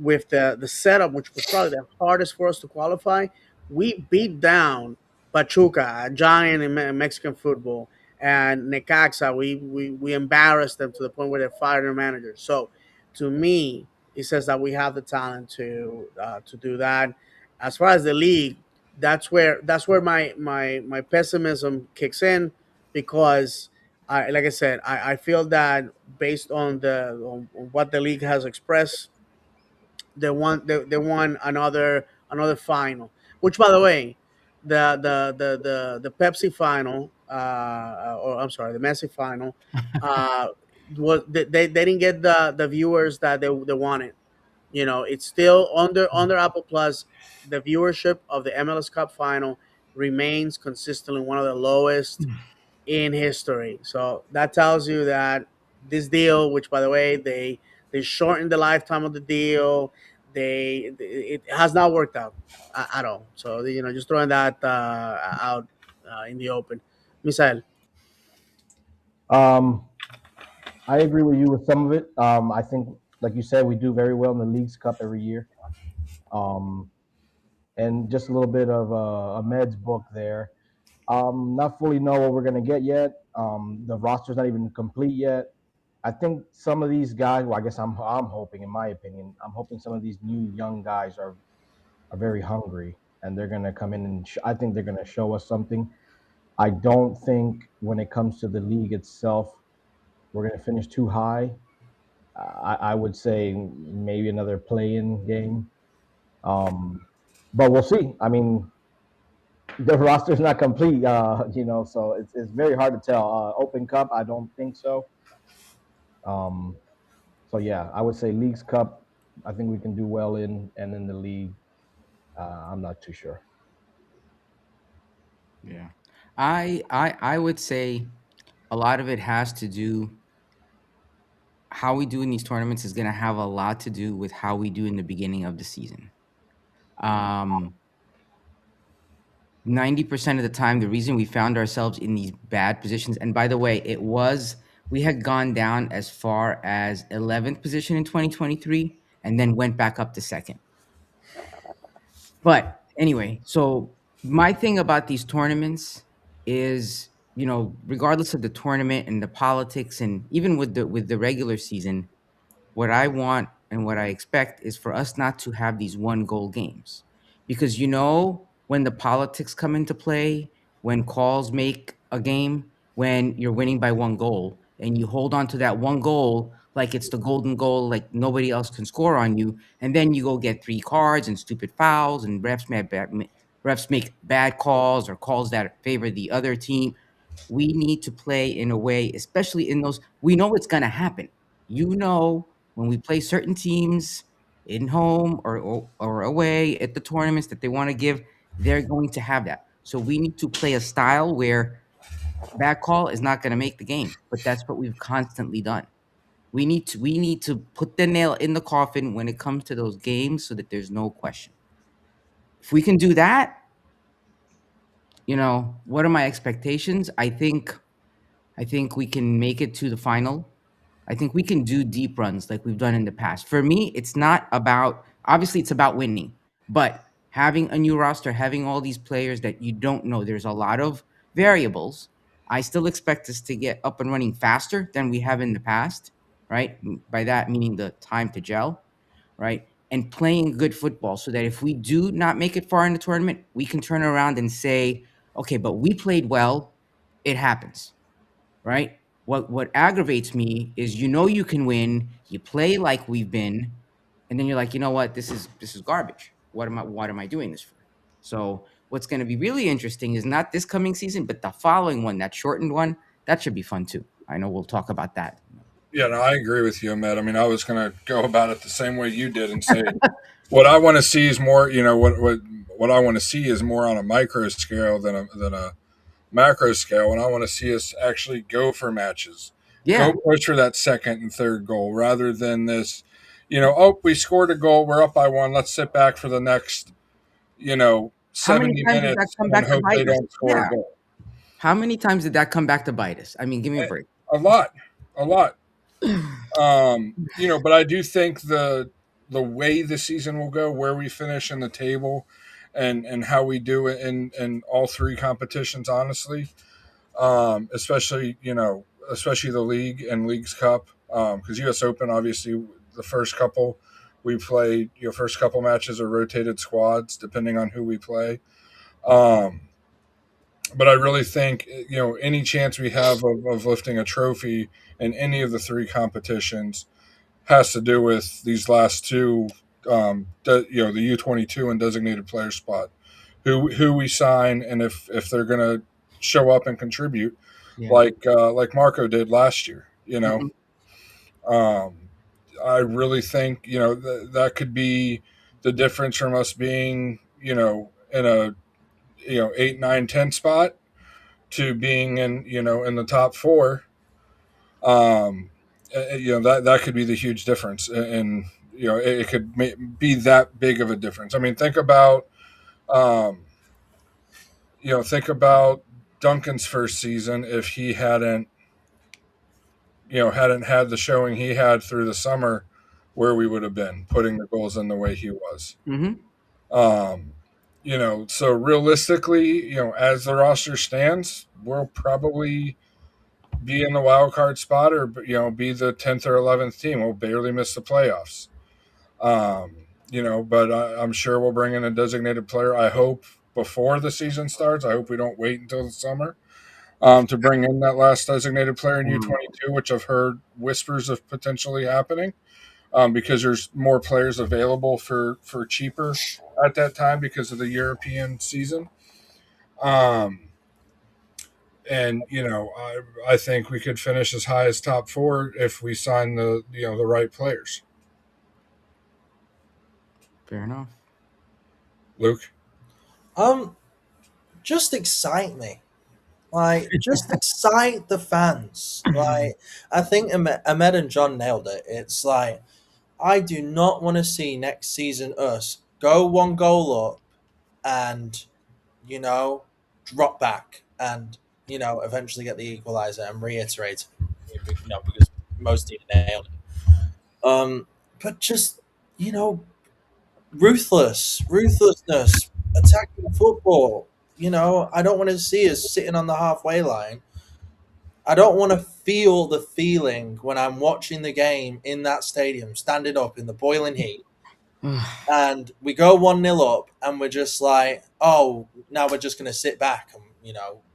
with the setup, which was probably the hardest for us to qualify, we beat down Pachuca, a giant in Mexican football, and Necaxa. We embarrassed them to the point where they fired their manager. So, to me, it says that we have the talent to do that. As far as the league, that's where my pessimism kicks in, because like I said, I feel that based on what the league has expressed, they won another final. Which, by the way, the Pepsi final, or I'm sorry, the Messi final, uh, was they didn't get the viewers that they wanted. It's still under Apple Plus. The viewership of the MLS Cup final remains consistently one of the lowest in history. So that tells you that this deal, which by the way they shortened the lifetime of the deal, it has not worked out at all. So just throwing that out in the open. Misael. Um, I agree with you with some of it. I think, like you said, we do very well in the Leagues Cup every year. Um, and just a little bit of a Meds book there. Not fully know what we're gonna get yet. The roster's not even complete yet. I think some of these guys. Well, I guess I'm hoping, in my opinion, I'm hoping some of these new young guys are very hungry and they're gonna come in and I think they're gonna show us something. I don't think when it comes to the league itself, we're gonna finish too high. I would say maybe another play-in game. Um, but we'll see. I mean, the roster's not complete, so it's very hard to tell. Open Cup, I don't think so. Um, so yeah, I would say Leagues Cup, I think we can do well in, and in the league, I'm not too sure. Yeah. I would say a lot of it has to do how we do in these tournaments is going to have a lot to do with how we do in the beginning of the season. Um 90% of the time, the reason we found ourselves in these bad positions, and by the way, we had gone down as far as 11th position in 2023 and then went back up to second. But anyway, so my thing about these tournaments is, regardless of the tournament and the politics, and even with the regular season, what I want and what I expect is for us not to have these one goal games. Because when the politics come into play, when calls make a game, when you're winning by one goal and you hold on to that one goal like it's the golden goal, like nobody else can score on you, and then you go get three cards and stupid fouls and refs make bad calls or calls that favor the other team. We need to play in a way, especially in those, we know it's going to happen. When we play certain teams in home or away at the tournaments that they want to give, they're going to have that. So we need to play a style where that call is not going to make the game, but that's what we've constantly done. We need to put the nail in the coffin when it comes to those games so that there's no question. If we can do that, what are my expectations? I think we can make it to the final. I think we can do deep runs like we've done in the past. For me, it's not about, obviously it's about winning, but having a new roster, having all these players that you don't know, there's a lot of variables. I still expect us to get up and running faster than we have in the past, right? By that meaning the time to gel, right? And playing good football so that if we do not make it far in the tournament, we can turn around and say, okay, but we played well. It happens, right? What aggravates me is you can win, you play like we've been, and then you're like, you know what, this is garbage. What am I doing this for? So what's going to be really interesting is not this coming season, but the following one, that shortened one. That should be fun too. I know we'll talk about that. Yeah, no, I agree with you, Ahmed. I mean, I was going to go about it the same way you did and say what I want to see is more. What I want to see is more on a micro scale than a macro scale, and I want to see us actually go for matches, Yeah. go push for that second and third goal rather than this. Oh, we scored a goal, we're up by one. Let's sit back for the next, How many 70 times did that minutes come and back to hope they bite us? don't score a Yeah. goal. How many times did that come back to bite us? I mean, give me a break. A lot, a lot. But I do think the way the season will go, where we finish in the table, and how we do it in all three competitions, honestly, especially the league and Leagues Cup, because U.S. Open, obviously, the first couple we play, first couple matches are rotated squads depending on who we play. Um, but I really think any chance we have of lifting a trophy in any of the three competitions has to do with these last two, the U22 and designated player spot, who we sign, and if they're going to show up and contribute, Yeah. like Marco did last year. Mhm. Um, I really think that could be the difference from us being in a 8, 9, 10 spot to being in in the top four, um, that could be the huge difference, and it could be that big of a difference. I mean, um, think about Duncan's first season. If he hadn't had the showing he had through the summer, where we would have been putting the goals in the way he was. Mm-hmm. Um, so realistically, as the roster stands, we'll probably be in the wild card spot, or be the 10th or 11th team. We'll barely miss the playoffs. But I'm sure we'll bring in a designated player. I hope before the season starts. I hope we don't wait until the summer to bring in that last designated player in U22, which I've heard whispers of potentially happening, because there's more players available for cheaper at that time because of the European season. Um, and I think we could finish as high as top four if we sign the right players. Fair enough. Luke. Um, just excite me. Like, just excite the fans. Like, I think Ahmed and John nailed it. It's like, I do not want to see next season us go one goal up and, you know, drop back and, eventually get the equalizer and reiterate, because most teams nailed it. But just, you know, ruthlessness, attacking football. I don't want to see us sitting on the halfway line. I don't want to feel the feeling when I'm watching the game in that stadium, standing up in the boiling heat, and we go 1-0 up, and we're just like, oh, now we're just going to sit back and,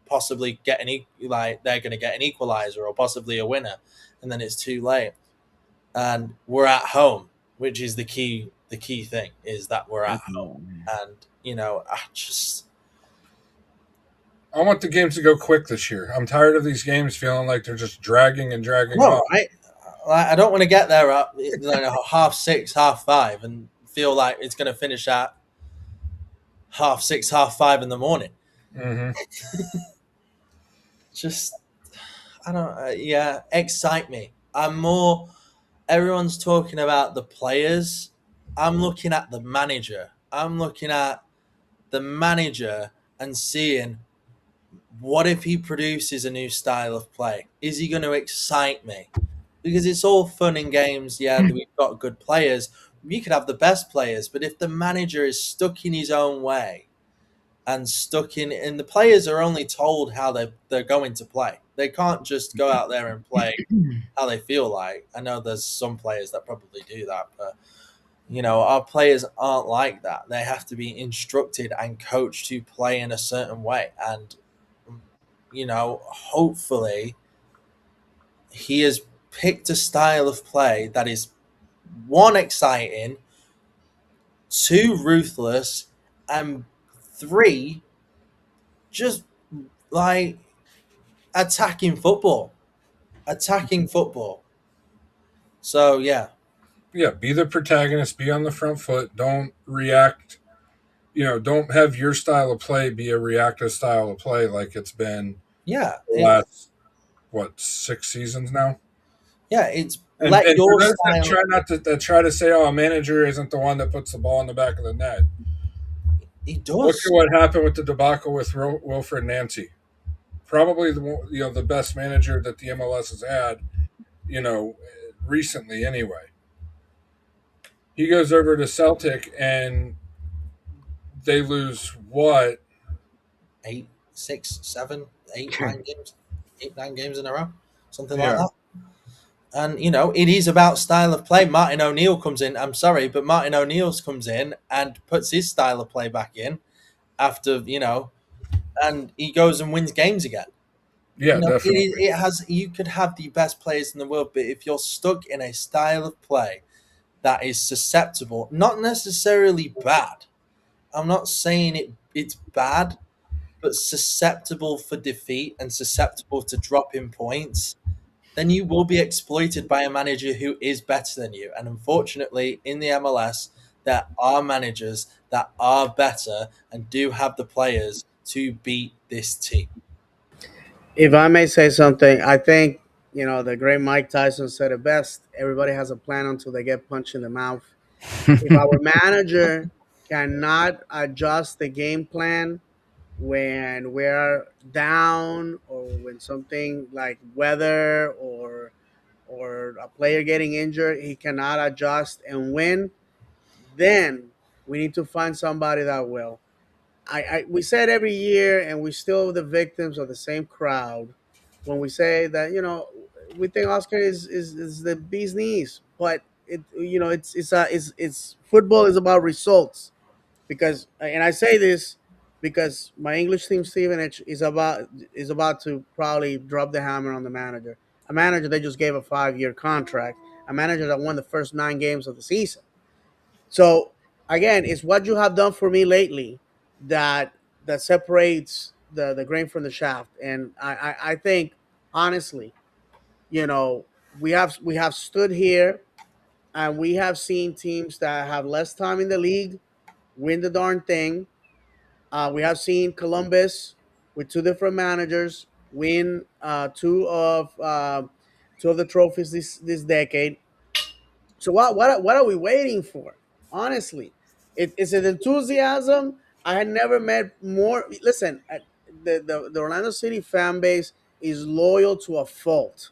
possibly get they're going to get an equalizer or possibly a winner, and then it's too late. And we're at home, which is the key thing is that we're at home. And, I want the games to go quick this year. I'm tired of these games feeling like they're just dragging and dragging no, on. I don't want to get there at 6:30, 5:30, and feel like it's going to finish at 6:30, 5:30 in the morning. Mm-hmm. Just, I don't, yeah, excite me. I'm more, everyone's talking about the players. I'm looking at the manager. I'm looking at the manager and seeing, what if he produces a new style of play? Is he going to excite me? Because it's all fun and games. Yeah, that we've got good players. We could have the best players, but if the manager is stuck in his own way and and the players are only told how they're going to play. They can't just go out there and play how they feel like. I know there's some players that probably do that, but our players aren't like that. They have to be instructed and coached to play in a certain way. And hopefully he has picked a style of play that is, one, exciting, two, ruthless, and three, just like attacking football. Attacking football. So yeah. Yeah, be the protagonist, be on the front foot, don't react. Don't have your style of play be a reactive style of play like it's been Yeah. the last 6 seasons now. Yeah, it's And let for your those that style. try not to that try to say, "Oh, a manager isn't the one that puts the ball in the back of the net." He Look at does. what happened with the debacle with Wilfred Nancy. Probably the best manager that the MLS has had, you know, recently anyway. He goes over to Celtic and they lose what? 8, 6, 7, 8, 9 games, 8, 9 games in a row, something like Yeah, that. And it is about style of play. Martin O'Neill comes in. I'm sorry, but Martin O'Neill comes in and puts his style of play back in after and he goes and wins games again. yeah, It, definitely. it has. You could have the best players in the world, but if you're stuck in a style of play that is susceptible, not necessarily bad. I'm not saying it's bad, but susceptible for defeat and susceptible to dropping points, then you will be exploited by a manager who is better than you. And unfortunately, in the MLS, there are managers that are better and do have the players to beat this team. If I may say something, I think the great Mike Tyson said it best. Everybody has a plan until they get punched in the mouth. If our manager cannot adjust the game plan when we're down, or when something like weather or a player getting injured, he cannot adjust and win, then we need to find somebody that will. We said every year, and we still the victims of the same crowd when we say that we think Oscar is the bee's knees, but it's football is about results. Because, and I say this because my English team Stevenage is about to probably drop the hammer on the manager. A manager they just gave a 5-year contract. A manager that won the first 9 games of the season. So again, it's what you have done for me lately that separates the grain from the shaft. And I think honestly, you know, we have stood here and we have seen teams that have less time in the league win the darn thing. We have seen Columbus with two different managers win two of the trophies this decade. So what are we waiting for? Honestly, is it enthusiasm? I had never met more. Listen, the Orlando City fan base is loyal to a fault.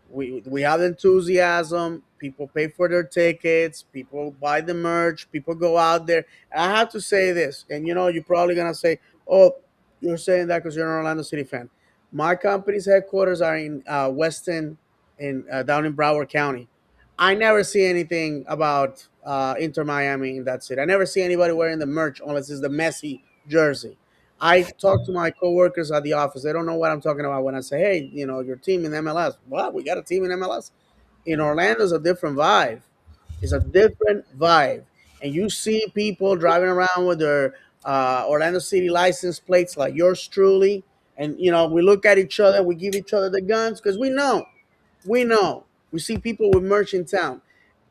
We have enthusiasm. People pay for their tickets. People buy the merch. People go out there. And I have to say this, and you're probably gonna say, "Oh, you're saying that because you're an Orlando City fan." My company's headquarters are in Weston, in down in Broward County. I never see anything about Inter Miami in that city. I never see anybody wearing the merch unless it's the Messi jersey. I talk to my coworkers at the office. They don't know what I'm talking about when I say, "Hey, your team in MLS." What? We got a team in MLS. In Orlando, is a different vibe. It's a different vibe, and you see people driving around with their Orlando City license plates, like yours truly. And we look at each other. We give each other the guns because we know. We see people with merch in town.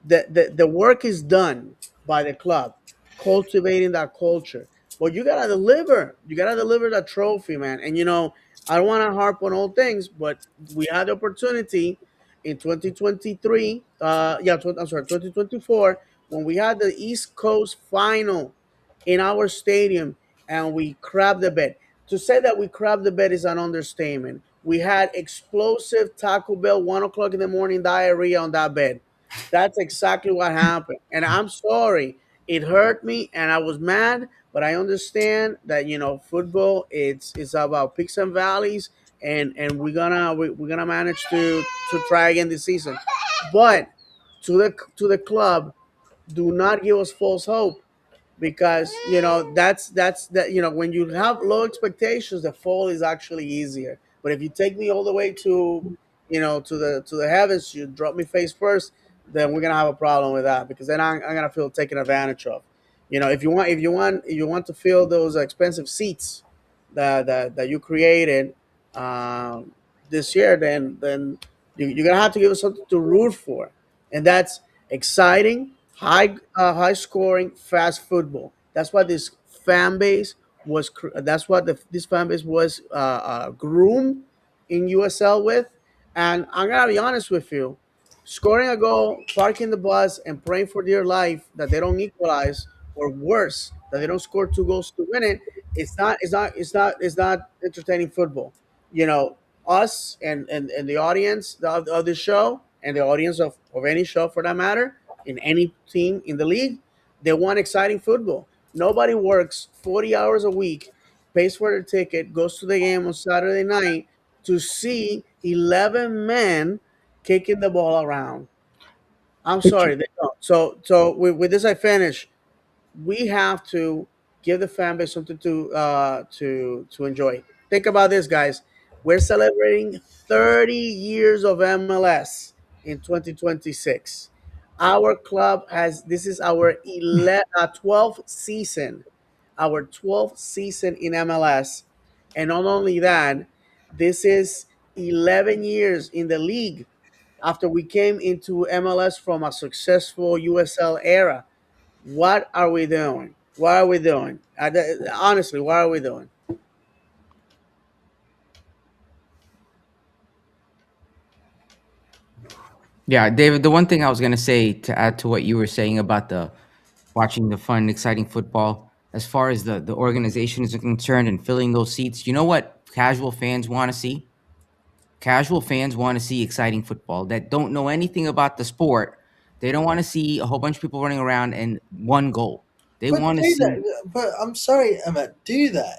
The work is done by the club, cultivating that culture. But you gotta deliver. You gotta deliver that trophy, man. And I don't want to harp on all things, but we had the opportunity in 2023. I'm sorry, 2024, when we had the East Coast final in our stadium, and we crapped the bed. To say that we crapped the bed is an understatement. We had explosive Taco Bell 1 o'clock in the morning diarrhea on that bed. That's exactly what happened. And I'm sorry. It hurt me and I was mad, but I understand that football it's about peaks and valleys, and we're gonna manage to try again this season. But to the club, do not give us false hope, because that's that when you have low expectations, the fall is actually easier. But if you take me all the way to the heavens, you drop me face first, then we're gonna have a problem with that, because then I'm gonna feel taken advantage of. If you want to fill those expensive seats that you created um, this year, then you're gonna have to give us something to root for, and that's exciting, high scoring, fast football. That's what this fan base That's what this fan base was groomed in USL with. And I'm gonna be honest with you, scoring a goal, parking the bus, and praying for dear life that they don't equalize, or worse, that they don't score 2 goals to win it. It's not entertaining football. You know, us and the audience of the show, and the audience of any show for that matter, in any team in the league, they want exciting football. Nobody works 40 hours a week, pays for their ticket, goes to the game on Saturday night to see 11 men kicking the ball around. I'm But sorry, they don't. So with this, I finish. We have to give the fan base something to enjoy. Think about this, guys. We're celebrating 30 years of MLS in 2026. Our club has this is our 12th season, in MLS, and not only that, this is 11 years in the league after we came into MLS from a successful USL era. What are we doing? What are we doing? Honestly, what are we doing? Yeah, David, the one thing I was going to say to add to what you were saying about the watching the fun, exciting football, as far as the organization is concerned and filling those seats, you know what casual fans want to see? Casual fans want to see exciting football that don't know anything about the sport. They don't want to see a whole bunch of people running around and one goal. They But want to do see. they? But I'm sorry, Emma. Do they?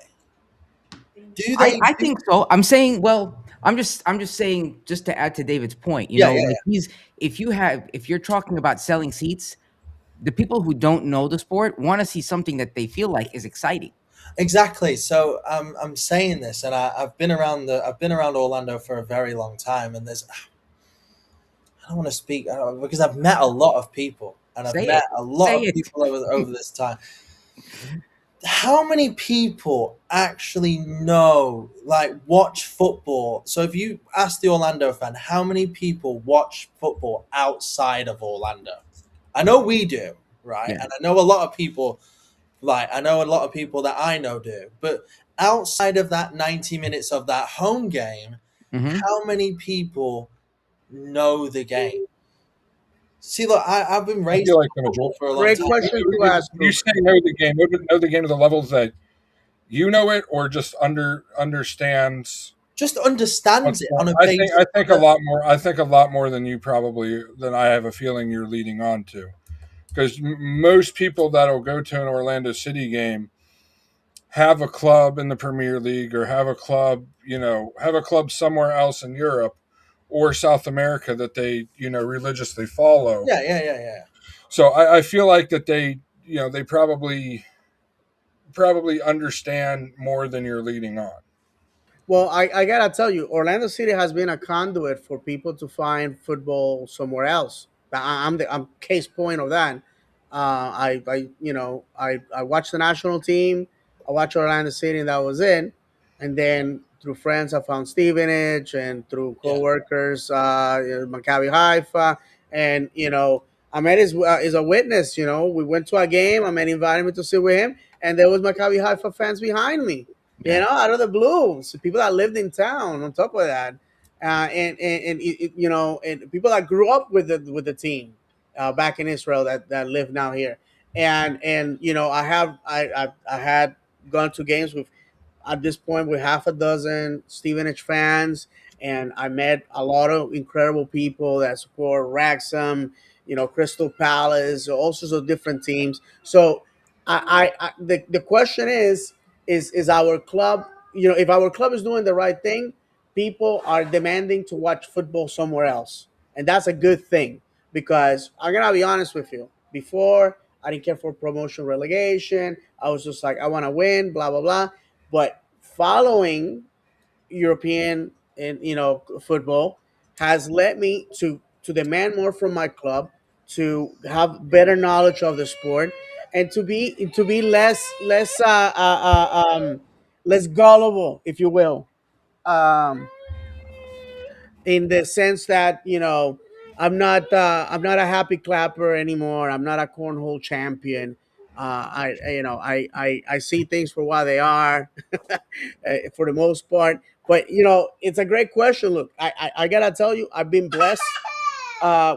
Do I they? I Do, think so. I'm saying, well, I'm just saying, just to add to David's point, yeah, yeah, like he's if you're talking about selling seats, the people who don't know the sport want to see something that they feel like is exciting. exactly. So I'm saying this, and I've been around Orlando for a very long time, and there's I don't want to speak because I've met a lot of people, and I've Say met it. a lot Say of it. people over this time. How many people actually know, like, watch football? So if you ask the Orlando fan, how many people watch football outside of Orlando? I know we do, right? Yeah. And I know a lot of people, like, I know a lot of people that I know do, but outside of that 90 minutes of that home game, Hmm. how many people know the game? See, look, I've been I raised feel on like the football majority. for a long Great time. question to ask, You Luke. say know the game to the levels that you know it, or just understands Just understands what's it going. on a I base. think a lot more. I think a lot more than you probably than I have a feeling you're leading on to. Because most people that'll go to an Orlando City game have a club in the Premier League or have a club, have a club somewhere else in Europe or South America that they, religiously follow. Yeah, yeah, yeah, yeah. So I feel like that they probably understand more than you're leading on. Well, I gotta tell you, Orlando City has been a conduit for people to find football somewhere else. I'm case point of that. I watched the national team. I watched Orlando City, and that was it. And then through friends, I found Stevenage, and through Yeah. coworkers, Maccabi Haifa, and Ahmed is a witness. We went to a game. Ahmed invited me to sit with him, and there was Maccabi Haifa fans behind me, Yeah. out of the blue. So people that lived in town. On top of that, and people that grew up with the team back in Israel that live now here, and I had gone to games with at this point with half a dozen Stevenage fans, and I met a lot of incredible people that support Wrexham, Crystal Palace, all sorts of different teams. So, the question is our club, if our club is doing the right thing, people are demanding to watch football somewhere else, and that's a good thing because I'm gonna be honest with you. Before, I didn't care for promotion relegation. I was just like, I want to win, blah blah blah. But following European and football has led me to demand more from my club, to have better knowledge of the sport, and to be less gullible, if you will. Um, in the sense that I'm not a happy clapper anymore. I'm not a cornhole champion. I see things for what they are, for the most part. But it's a great question. Look, I gotta tell you, I've been blessed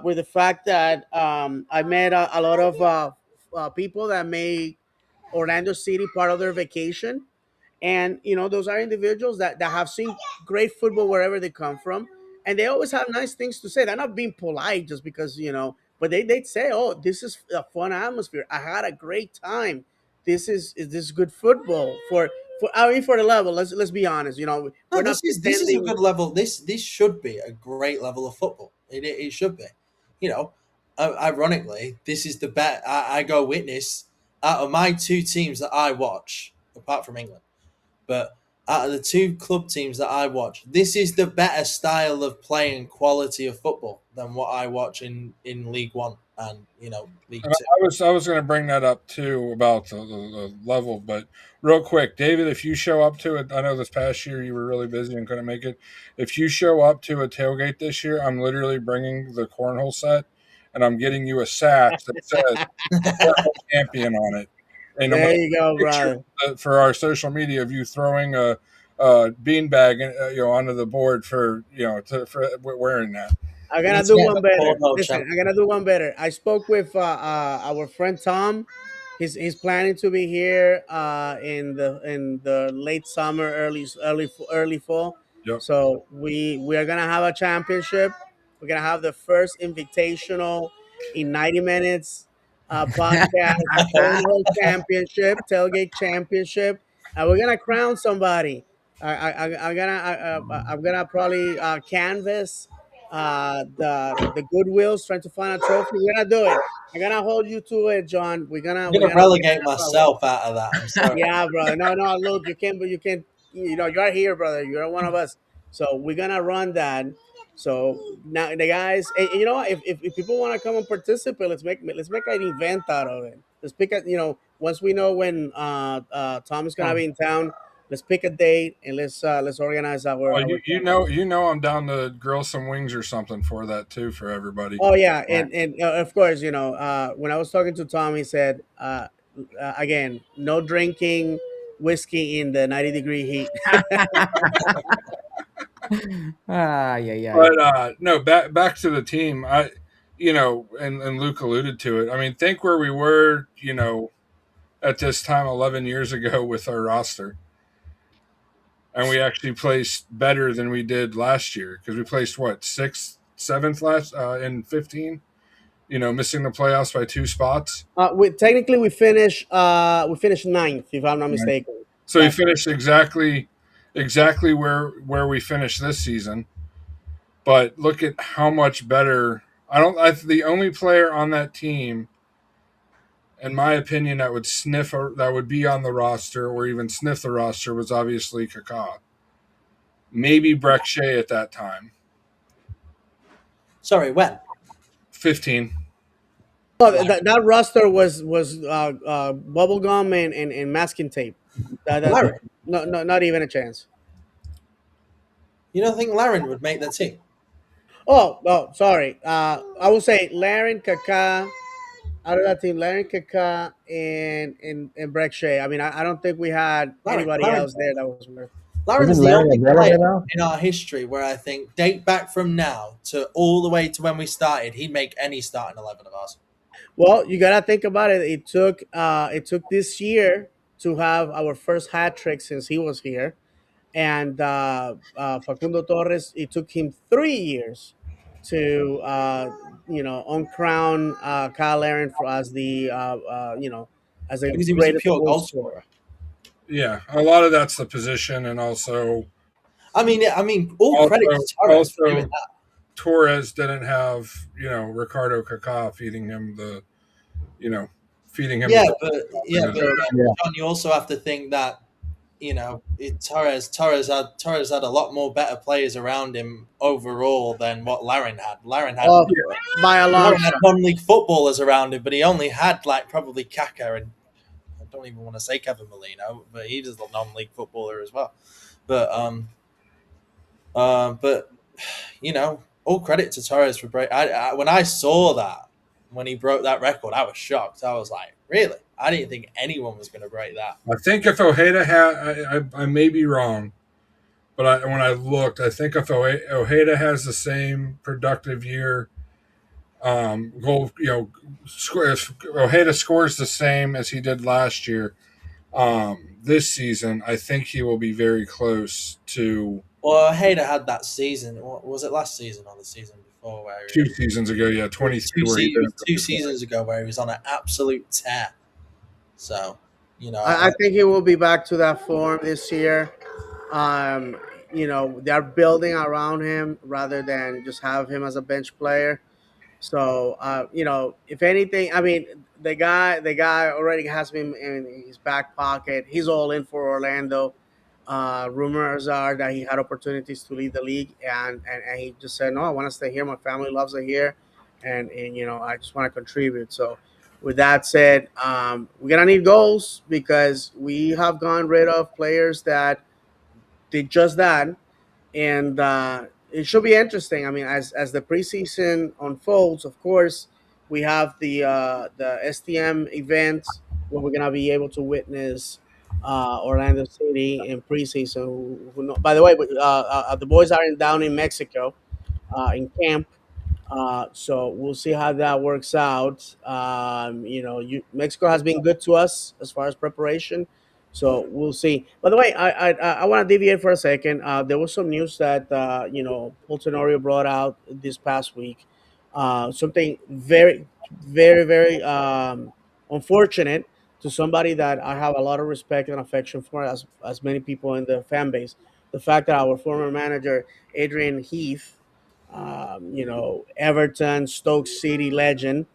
with the fact that I met a lot of people that made Orlando City part of their vacation, and those are individuals that have seen great football wherever they come from, and they always have nice things to say. They're not being polite just because but they'd say, oh, this is a fun atmosphere, I had a great time, this good football for I mean, for the level. Let's be honest, No, we're not this is a pretending. good level. This should be a great level of football. It should be. You know, ironically, this is the bet I go witness out of my two teams that I watch, apart from England. But out of the two club teams that I watch, this is the better style of play and quality of football than what I watch in League One and League And Two. I was going to bring that up too about the level, but real quick, David, if you show up to it, I know this past year you were really busy and couldn't make it. If you show up to a tailgate this year, I'm literally bringing the cornhole set, and I'm getting you a sash that says cornhole champion on it, and I'm going There to you go, picture brother. for our social media of you throwing a beanbag, onto the board for for wearing that. I'm We gonna need to do get one the better. Porno Listen, I'm champion. gonna do one better. I spoke with our friend Tom. He's planning to be here in the late summer, early fall. Yep. So we are gonna have a championship. We're gonna have the first invitational in 90 minutes podcast cornhole championship, tailgate championship, and we're gonna crown somebody. I'm gonna probably canvas the goodwills trying to find a trophy. We're gonna do it. I'm gonna hold you to it, John. I'm We're gonna gonna make relegate that happen. myself out of that. I'm sorry. Yeah, brother. No, no. Look, you can't. But you can't. You know, you're here, brother. You're one of us. So we're gonna run that. So now the guys, and you know, what? If people want to come and participate, let's make an event out of it. Let's pick a, once we know when Tom is gonna Oh, be in town, let's pick a date and let's organize Oh, our you know I'm down to grill some wings or something for that too for everybody. Oh yeah, yeah. and of course, when I was talking to Tom, he said, again, no drinking whiskey in the 90-degree heat. Yeah, yeah. But no, back to the team. And Luke alluded to it. I mean, think where we were, at this time 11 years ago with our roster, and we actually placed better than we did last year because we placed what, sixth, seventh last in 15. Missing the playoffs by 2 spots. Technically, we finished ninth, if I'm not Right. mistaken, So we last year. finished exactly where we finished this season. But look at how much better. The only player on that team, in my opinion, that would be on the roster or even sniff the roster was obviously Kaká. Maybe Breck Shea at that time. Sorry, when? 15. Oh, Larry. that roster was bubble gum and masking tape. Larry. No, no, not even a chance. You don't think Laren would make the team? Oh, sorry. I will say Laren, Kaká, out of that team, Larry Kaka and Breck Shea. I mean, I don't think we had Laren. anybody Laren. else there that was worth. Laren's Isn't the Larry only available player now? in our history where I think date back from now to all the way to when we started, he'd make any starting 11 of us. Well, you gotta think about it. It took this year to have our first hat trick since he was here, and Facundo Torres. It took him 3 years to uncrown Kyle Aaron for as the Because he was a greatest pure goal goal scorer. scorer. Yeah, a lot of that's the position, and All credit also to Torres for doing also that. Torres didn't have Ricardo Kaká you know feeding him the ball. But Yeah. John, you also have to think that Torres had a lot more better players around him overall than what Laren had. Oh, by a long Laren had shot. non-league footballers around him, but he only had like probably Kaka and I don't even want to say Kevin Molino, but he was a non-league footballer as well. But but all credit to Torres for break. When I saw that when he broke that record, I was shocked. I was like, really? I didn't think anyone was going to break that. I think if Ojeda had, I may be wrong, but when I looked, I think if Ojeda has the same productive year, goal, if Ojeda scores the same as he did last year, this season, I think he will be very close to Well, Hayder had that season. What was it last season or the season before? Where two seasons ago. Yeah, it was 23, where he it was finished up two before. seasons ago where he was on an absolute tear. So I think he will be back to that form this year. They're building around him rather than just have him as a bench player. So, if anything, I mean, the guy already has him in his back pocket. He's all in for Orlando. Rumors are that he had opportunities to lead the league, and he just said, "No, I want to stay here. My family loves it here, and I just want to contribute." So, with that said, we're gonna need goals because we have gone rid of players that did just that, and it should be interesting. I mean, as the preseason unfolds, of course, we have the STM event where we're gonna be able to witness Orlando City in preseason. By the way, the boys are down in Mexico in camp. So we'll see how that works out. Mexico has been good to us as far as preparation, so we'll see. By the way, I want to deviate for a second. There was some news that Paul Tenorio brought out this past week. Something very, very, very unfortunate to somebody that I have a lot of respect and affection for, as many people in the fan base. The fact that our former manager Adrian Heath, Everton, Stoke City legend,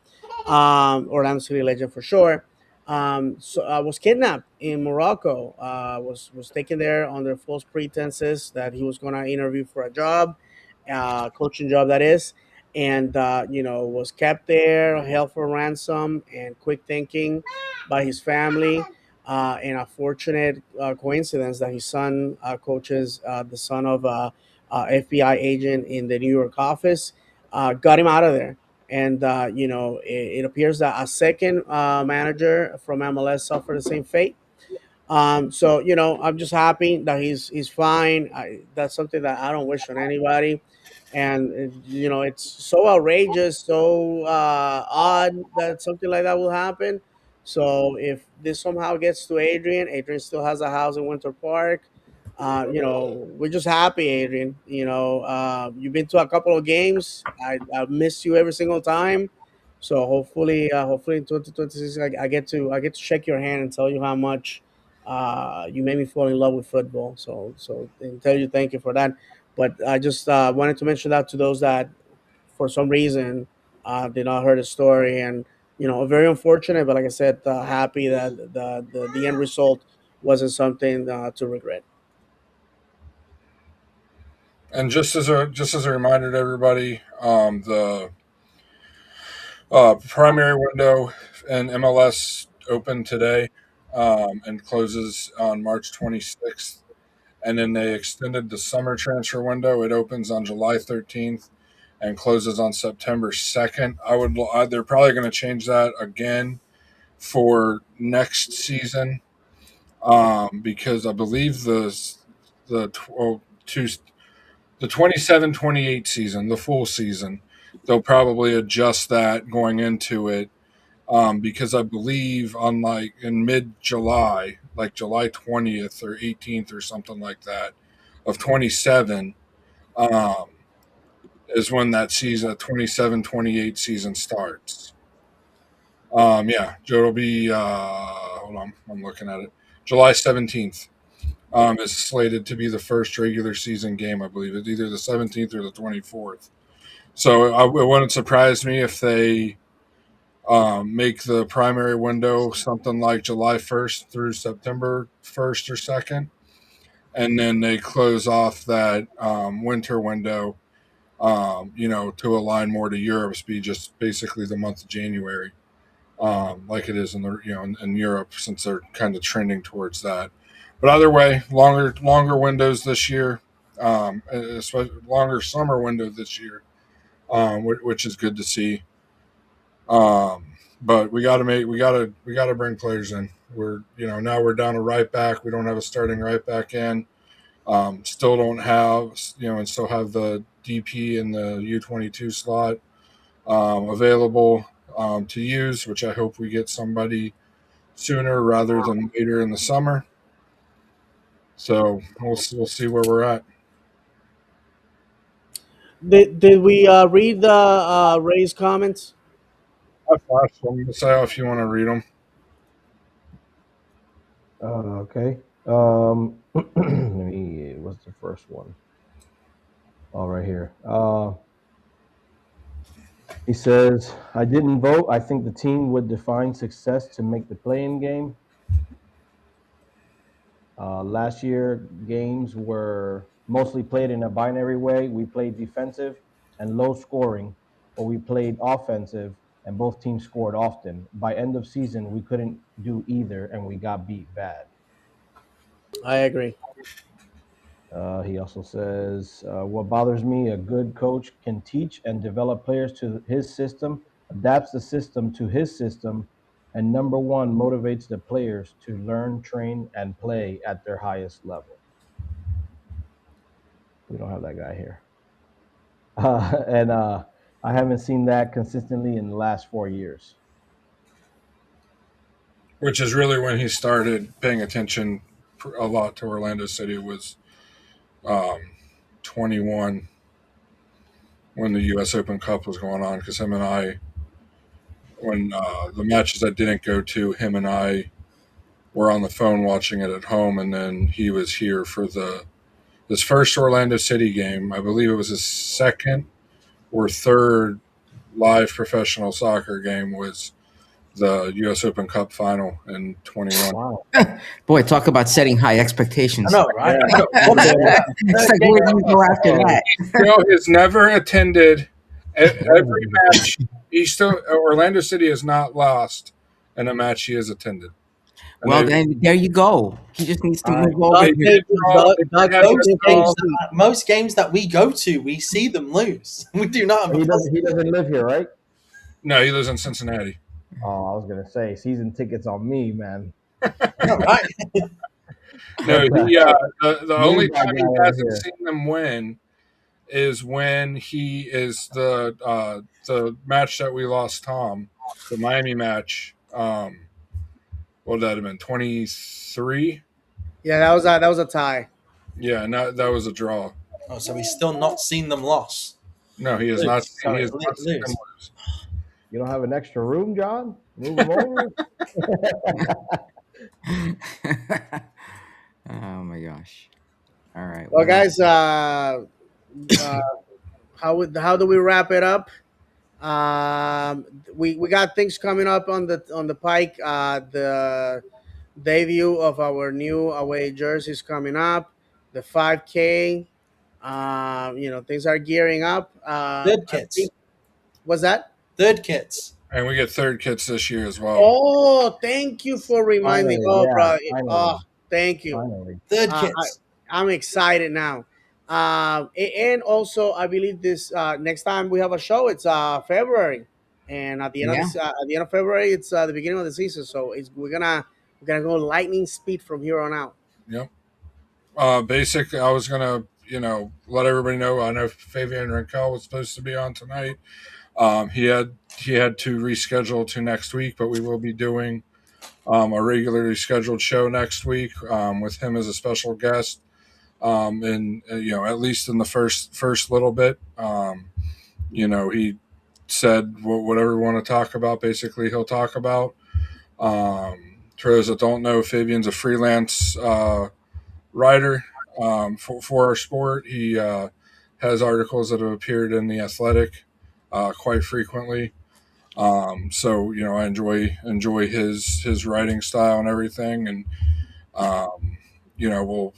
Orlando City legend for sure. So I was kidnapped in Morocco. Was taken there under false pretenses that he was going to interview for a job, coaching job that is, and was kept there, held for ransom, and quick thinking by his family. And a fortunate coincidence that his son coaches the son of FBI agent in the New York office, got him out of there. And it appears that a second manager from MLS suffered the same fate. So I'm just happy that he's fine. That's something that I don't wish on anybody, and it's so outrageous, so odd that something like that will happen. So if this somehow gets to Adrian, Adrian still has a house in Winter Park. We're just happy, Adrian. You've been to a couple of games. I miss you every single time. So hopefully in 2026, I get to shake your hand and tell you how much you made me fall in love with football. So and tell you thank you for that. But I just wanted to mention that to those that, for some reason, did not hear the story, and very unfortunate. But like I said, happy that the end result wasn't something to regret. And just as a reminder to everybody, the primary window in MLS opened today, and closes on March 26th. And then they extended the summer transfer window. It opens on July 13th and closes on September 2nd. They're probably going to change that again for next season, because I believe the tw- oh, two, the 27-28 season, the full season, they'll probably adjust that going into it, because I believe on like in mid July, like July 20th or 18th or something like that of 27, um, is when that season, 27-28 season starts. Yeah, Joe, it'll be, hold on, I'm looking at it. July 17th, is slated to be the first regular season game, I believe. It's either the 17th or the 24th. So it wouldn't surprise me if they make the primary window something like July 1st through September 1st or 2nd. And then they close off that winter window, to align more to Europe's be just basically the month of January, like it is in in Europe, since they're kind of trending towards that. But either way, longer windows this year, especially longer summer window this year, which is good to see. But we got to bring players in. Now we're down a right back. We don't have a starting right back in. Still don't have and still have the DP in the U22 slot available to use, which I hope we get somebody sooner rather than later in the summer. So we'll see where we're at. Did we read the Ray's comments? I flashed them. Say if you want to read them. Okay. Let me. What's the first one? Oh, right here. He says, "I didn't vote. I think the team would define success to make the playing game. Last year, games were mostly played in a binary way. We played defensive and low scoring, or we played offensive and both teams scored often. By end of season, we couldn't do either, and we got beat bad." I agree. He also says, "What bothers me, a good coach can teach and develop players to his system, adapts the system to his system, and number one, motivates the players to learn, train, and play at their highest level." We don't have that guy here. And I haven't seen that consistently in the last 4 years. which is really when he started paying attention a lot to Orlando City was um, 21 when the U.S. Open Cup was going on because him and I, when the matches I didn't go to, him and I were on the phone watching it at home, and then he was here for the his first Orlando City game. I believe it was his second or third live professional soccer game was the U.S. Open Cup final in 21. Wow. Boy, talk about setting high I expectations. know, right? Yeah. It's like, where do you go after that? Joe has never attended every match. He still Orlando City has not lost in a match he has attended. And Well, then there you go. He just needs to All right. move over. They did draw- they had Most to games, draw- most games that we go to, we see them lose. We do not have He a doesn't live here, right? No, he lives in Cincinnati. Oh, I was gonna say season tickets on me, man. no, right? No, What he heck? the only Bad time guy he over hasn't here. seen them win is when he is the match that we lost Tom, the Miami match. What would that have been? 23? Yeah, that was a tie. Yeah, and that was a draw. Oh, so he's still not seen them loss. No, he has Lose. not. Sorry, He has not seen lose. them lose. You don't have an extra room, John? Move him over. Oh my gosh. All right. Well, what else? guys, uh, how do we wrap it up? We got things coming up on the pike. The debut of our new away jerseys coming up. The 5K. Things are gearing up. Third I kits. think what's that? Third kits. And we get third kits this year as well. Oh, thank you for reminding me. Finally, Oh, yeah, bro. Oh, finally, thank you. finally. Third Uh, kits. I'm excited now. And also, I believe this next time we have a show, it's February, and at the end of Yeah. this, at the end of February, it's the beginning of the season. So we're gonna go lightning speed from here on out. Yep. Basically, I was gonna, let everybody know. I know Fabian Rinkel was supposed to be on tonight. He had to reschedule to next week, but we will be doing a regularly scheduled show next week with him as a special guest. And at least in the first little bit, he said whatever we want to talk about. Basically, he'll talk about. For those that don't know, Fabian's a freelance writer for our sport. He has articles that have appeared in the Athletic quite frequently. So I enjoy his writing style and everything, and we'll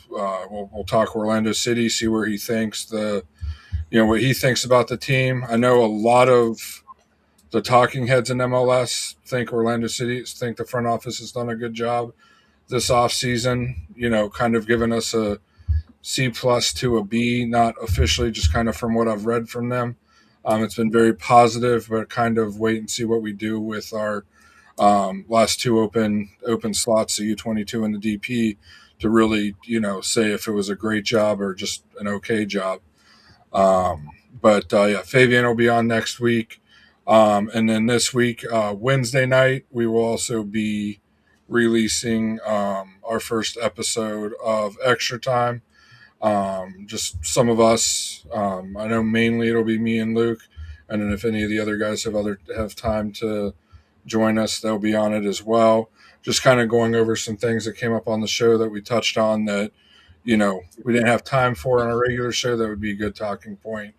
talk Orlando City, see where he thinks what he thinks about the team. I know a lot of the talking heads in MLS think Orlando City think the front office has done a good job this offseason, kind of giving us a C plus to a B, not officially, just kind of from what I've read from them. It's been very positive, but kind of wait and see what we do with our last two open slots, the U22 and the DP, to really say if it was a great job or just an okay job. But yeah, Fabian will be on next week, and then this week, Wednesday night, we will also be releasing our first episode of Extra Time. Just some of us. I know mainly it'll be me and Luke, and then if any of the other guys have time to join us, they'll be on it as well. Just kind of going over some things that came up on the show that we touched on that we didn't have time for on a regular show. That would be a good talking point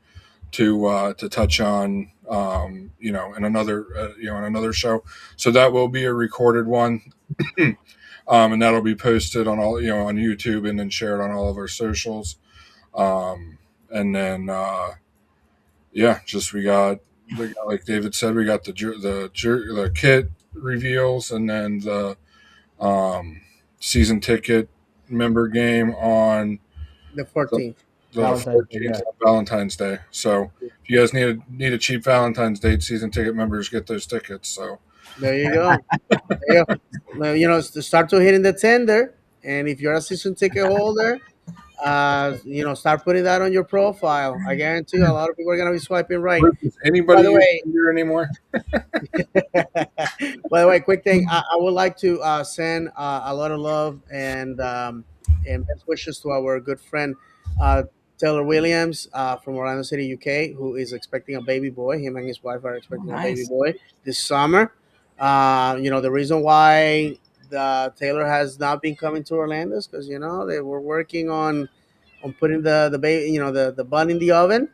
to touch on in another show. So that will be a recorded one. And that'll be posted on all on YouTube and then shared on all of our socials. And then just we got like David said, we got the kit reveals, and then the season ticket member game on The 14th. the Valentine's 14th Day, yeah. on Valentine's Day. So if you guys need a cheap Valentine's Day, season ticket members get those tickets. So There you go. There you go. Start to hitting the tender, and if you're a season ticket holder, Start putting that on your profile. I guarantee you, a lot of people are gonna be swiping right. Luke, does By anybody the use way, Tinder anymore? by the way, quick thing, I would like to send a lot of love and best wishes to our good friend uh, Taylor Williams from Orlando City, UK, who is expecting a baby boy. Him and his wife are Oh, expecting a baby nice. boy this summer. The reason why the Taylor has not been coming to Orlando is because they were working on putting the baby, the bun in the oven.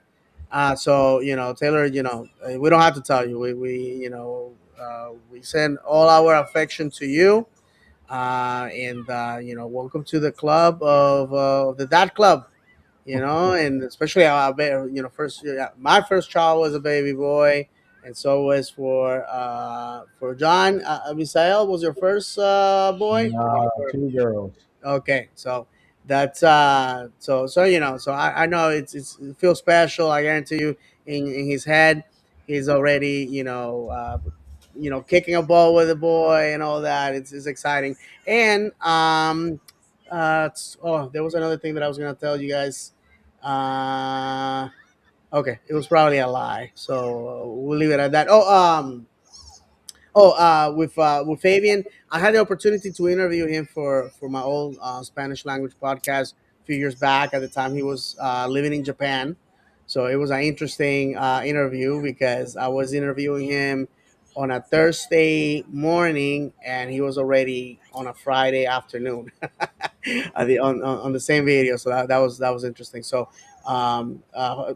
So Taylor, we don't have to tell you. We send all our affection to you, and welcome to the club of the Dad Club. And especially first, yeah, my first child was a baby boy, and so was for John. Misael was your first boy. Two girls. Okay, so that's so I know it feels special. I guarantee you, in his head, he's already kicking a ball with a boy and all that. It's exciting. And there was another thing that I was gonna tell you guys. Uh, okay, it was probably a lie, so we'll leave it at that. With Fabian, I had the opportunity to interview him for my old Spanish language podcast a few years back. At the time, he was living in Japan, so it was an interesting interview because I was interviewing him on a Thursday morning, and he was already on a Friday afternoon on the same video. So that was interesting. So um, uh,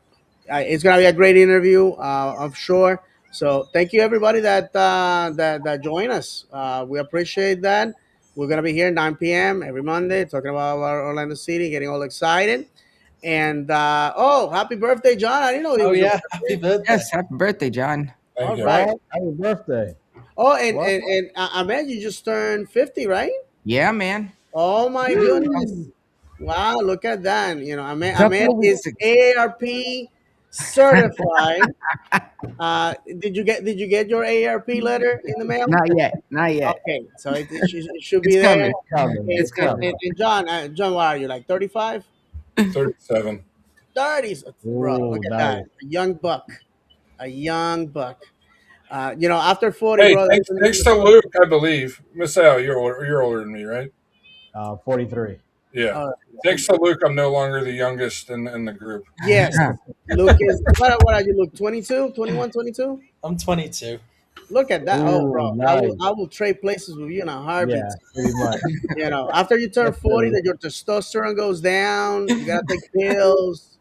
it's gonna be a great interview, I'm sure. So thank you everybody that join us. We appreciate that. We're gonna be here 9 p.m. every Monday talking about our Orlando City, getting all excited. And happy birthday, John! I didn't know it Oh was your yeah, happy birthday. birthday. Yes, happy birthday, John. Thank All you. right. What? Happy birthday. Oh, and What? and, and Ahmed, you just turned 50, right? Yeah, man. Oh my Woo! goodness! Wow, look at that. Couple Ahmed of weeks is ago. ARP certified. Did you get your ARP letter in the mail? Not yet. Not yet. Okay, so it should It's be there. coming. It's coming. And, It's It's and, coming. and, coming. and John, what are you, like 35? 37. 30s, bro? Look Ooh, at that, nice. a young buck. After 40, Hey, bro, thanks, that's when you thanks get to the Luke, I believe. Miss Al, you're older than me, right? 43. Yeah. uh, Thanks to Luke, I'm no longer the youngest in the group. yes, Luke is what are you, Luke? 22, 21, 22? I'm 22. Look at that. Oh, bro, Ooh, I will nice. I will trade places with you in a heartbeat. Yeah, pretty much. After you turn 40, Definitely. that your testosterone goes down. You gotta take pills.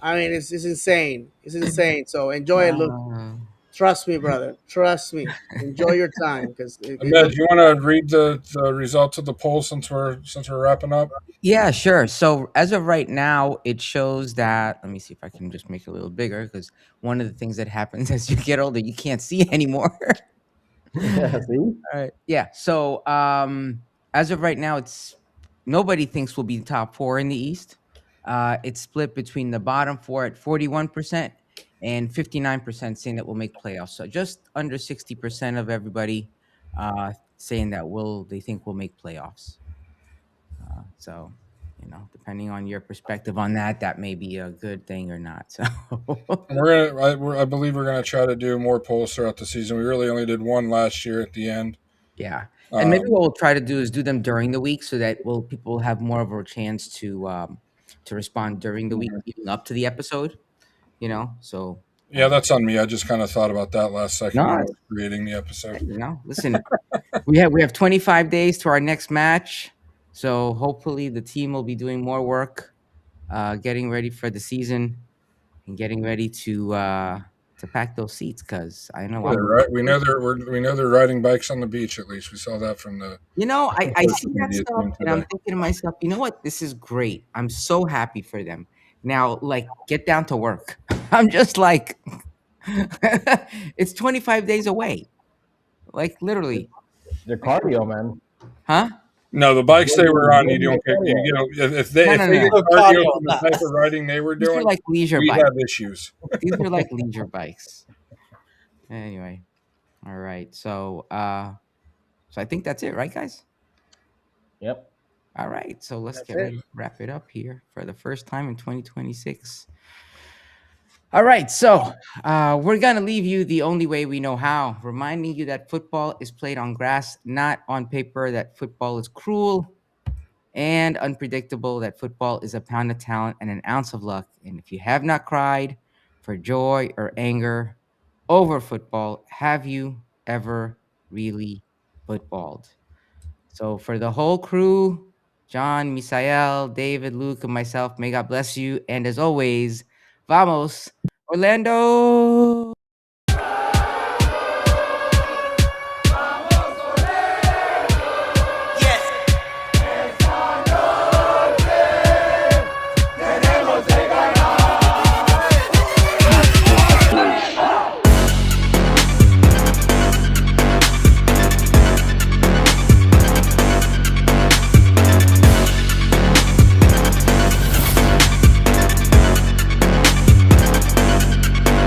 I mean, it's insane. It's insane. So enjoy it, Luke. Uh, Trust me, brother. Trust me. Enjoy your time because Ahmed, do you want to read the results of the poll since we're wrapping up? yeah, sure. So as of right now, it shows that. Let me see if I can just make it a little bigger because one of the things that happens as you get older, you can't see anymore. Yeah, see? All right. Yeah. So as of right now, it's nobody thinks we'll be top four in the East. It's split between the bottom four at 41% and 59% saying that we'll make playoffs. So just under 60% of everybody saying that they think we'll make playoffs. So, depending on your perspective on that, that may be a good thing or not. So, And I believe we're gonna try to do more polls throughout the season. We really only did one last year at the end. yeah. And maybe Um, what we'll try to do is do them during the week so that people will have more of a chance to respond during the week mhm. leading up to the episode, So, Yeah, that's on me. I just kind of thought about that last second when no, I was creating the episode. listen, we have 25 days to our next match. So, hopefully the team will be doing more work getting ready for the season and getting ready to pack those seats because I know Yeah, I'm right. We know they're riding bikes on the beach. At least we saw that from the I see social that media stuff team and I'm today. thinking to myself, you know what? This is great. I'm so happy for them. Now, like, get down to work. I'm just like, it's 25 days away. Like, literally. The cardio, man. Huh? No, the It's bikes they were on, you building the don't get. cardio. You get No, if no, they no. get No cardio cardio on from the type that. of riding they were These are doing, like leisure we bikes. have issues. These are like leisure bikes. Anyway. All right. So I think that's it, right, guys? Yep. All right, so let's That's get it. ready to wrap it up here for the first time in 2026. All right, so we're gonna leave you the only way we know how, reminding you that football is played on grass, not on paper. That football is cruel and unpredictable. That football is a pound of talent and an ounce of luck. And if you have not cried for joy or anger over football, have you ever really footballed? So for the whole crew, John, Misael, David, Luke, and myself, may God bless you. And as always, vamos, Orlando!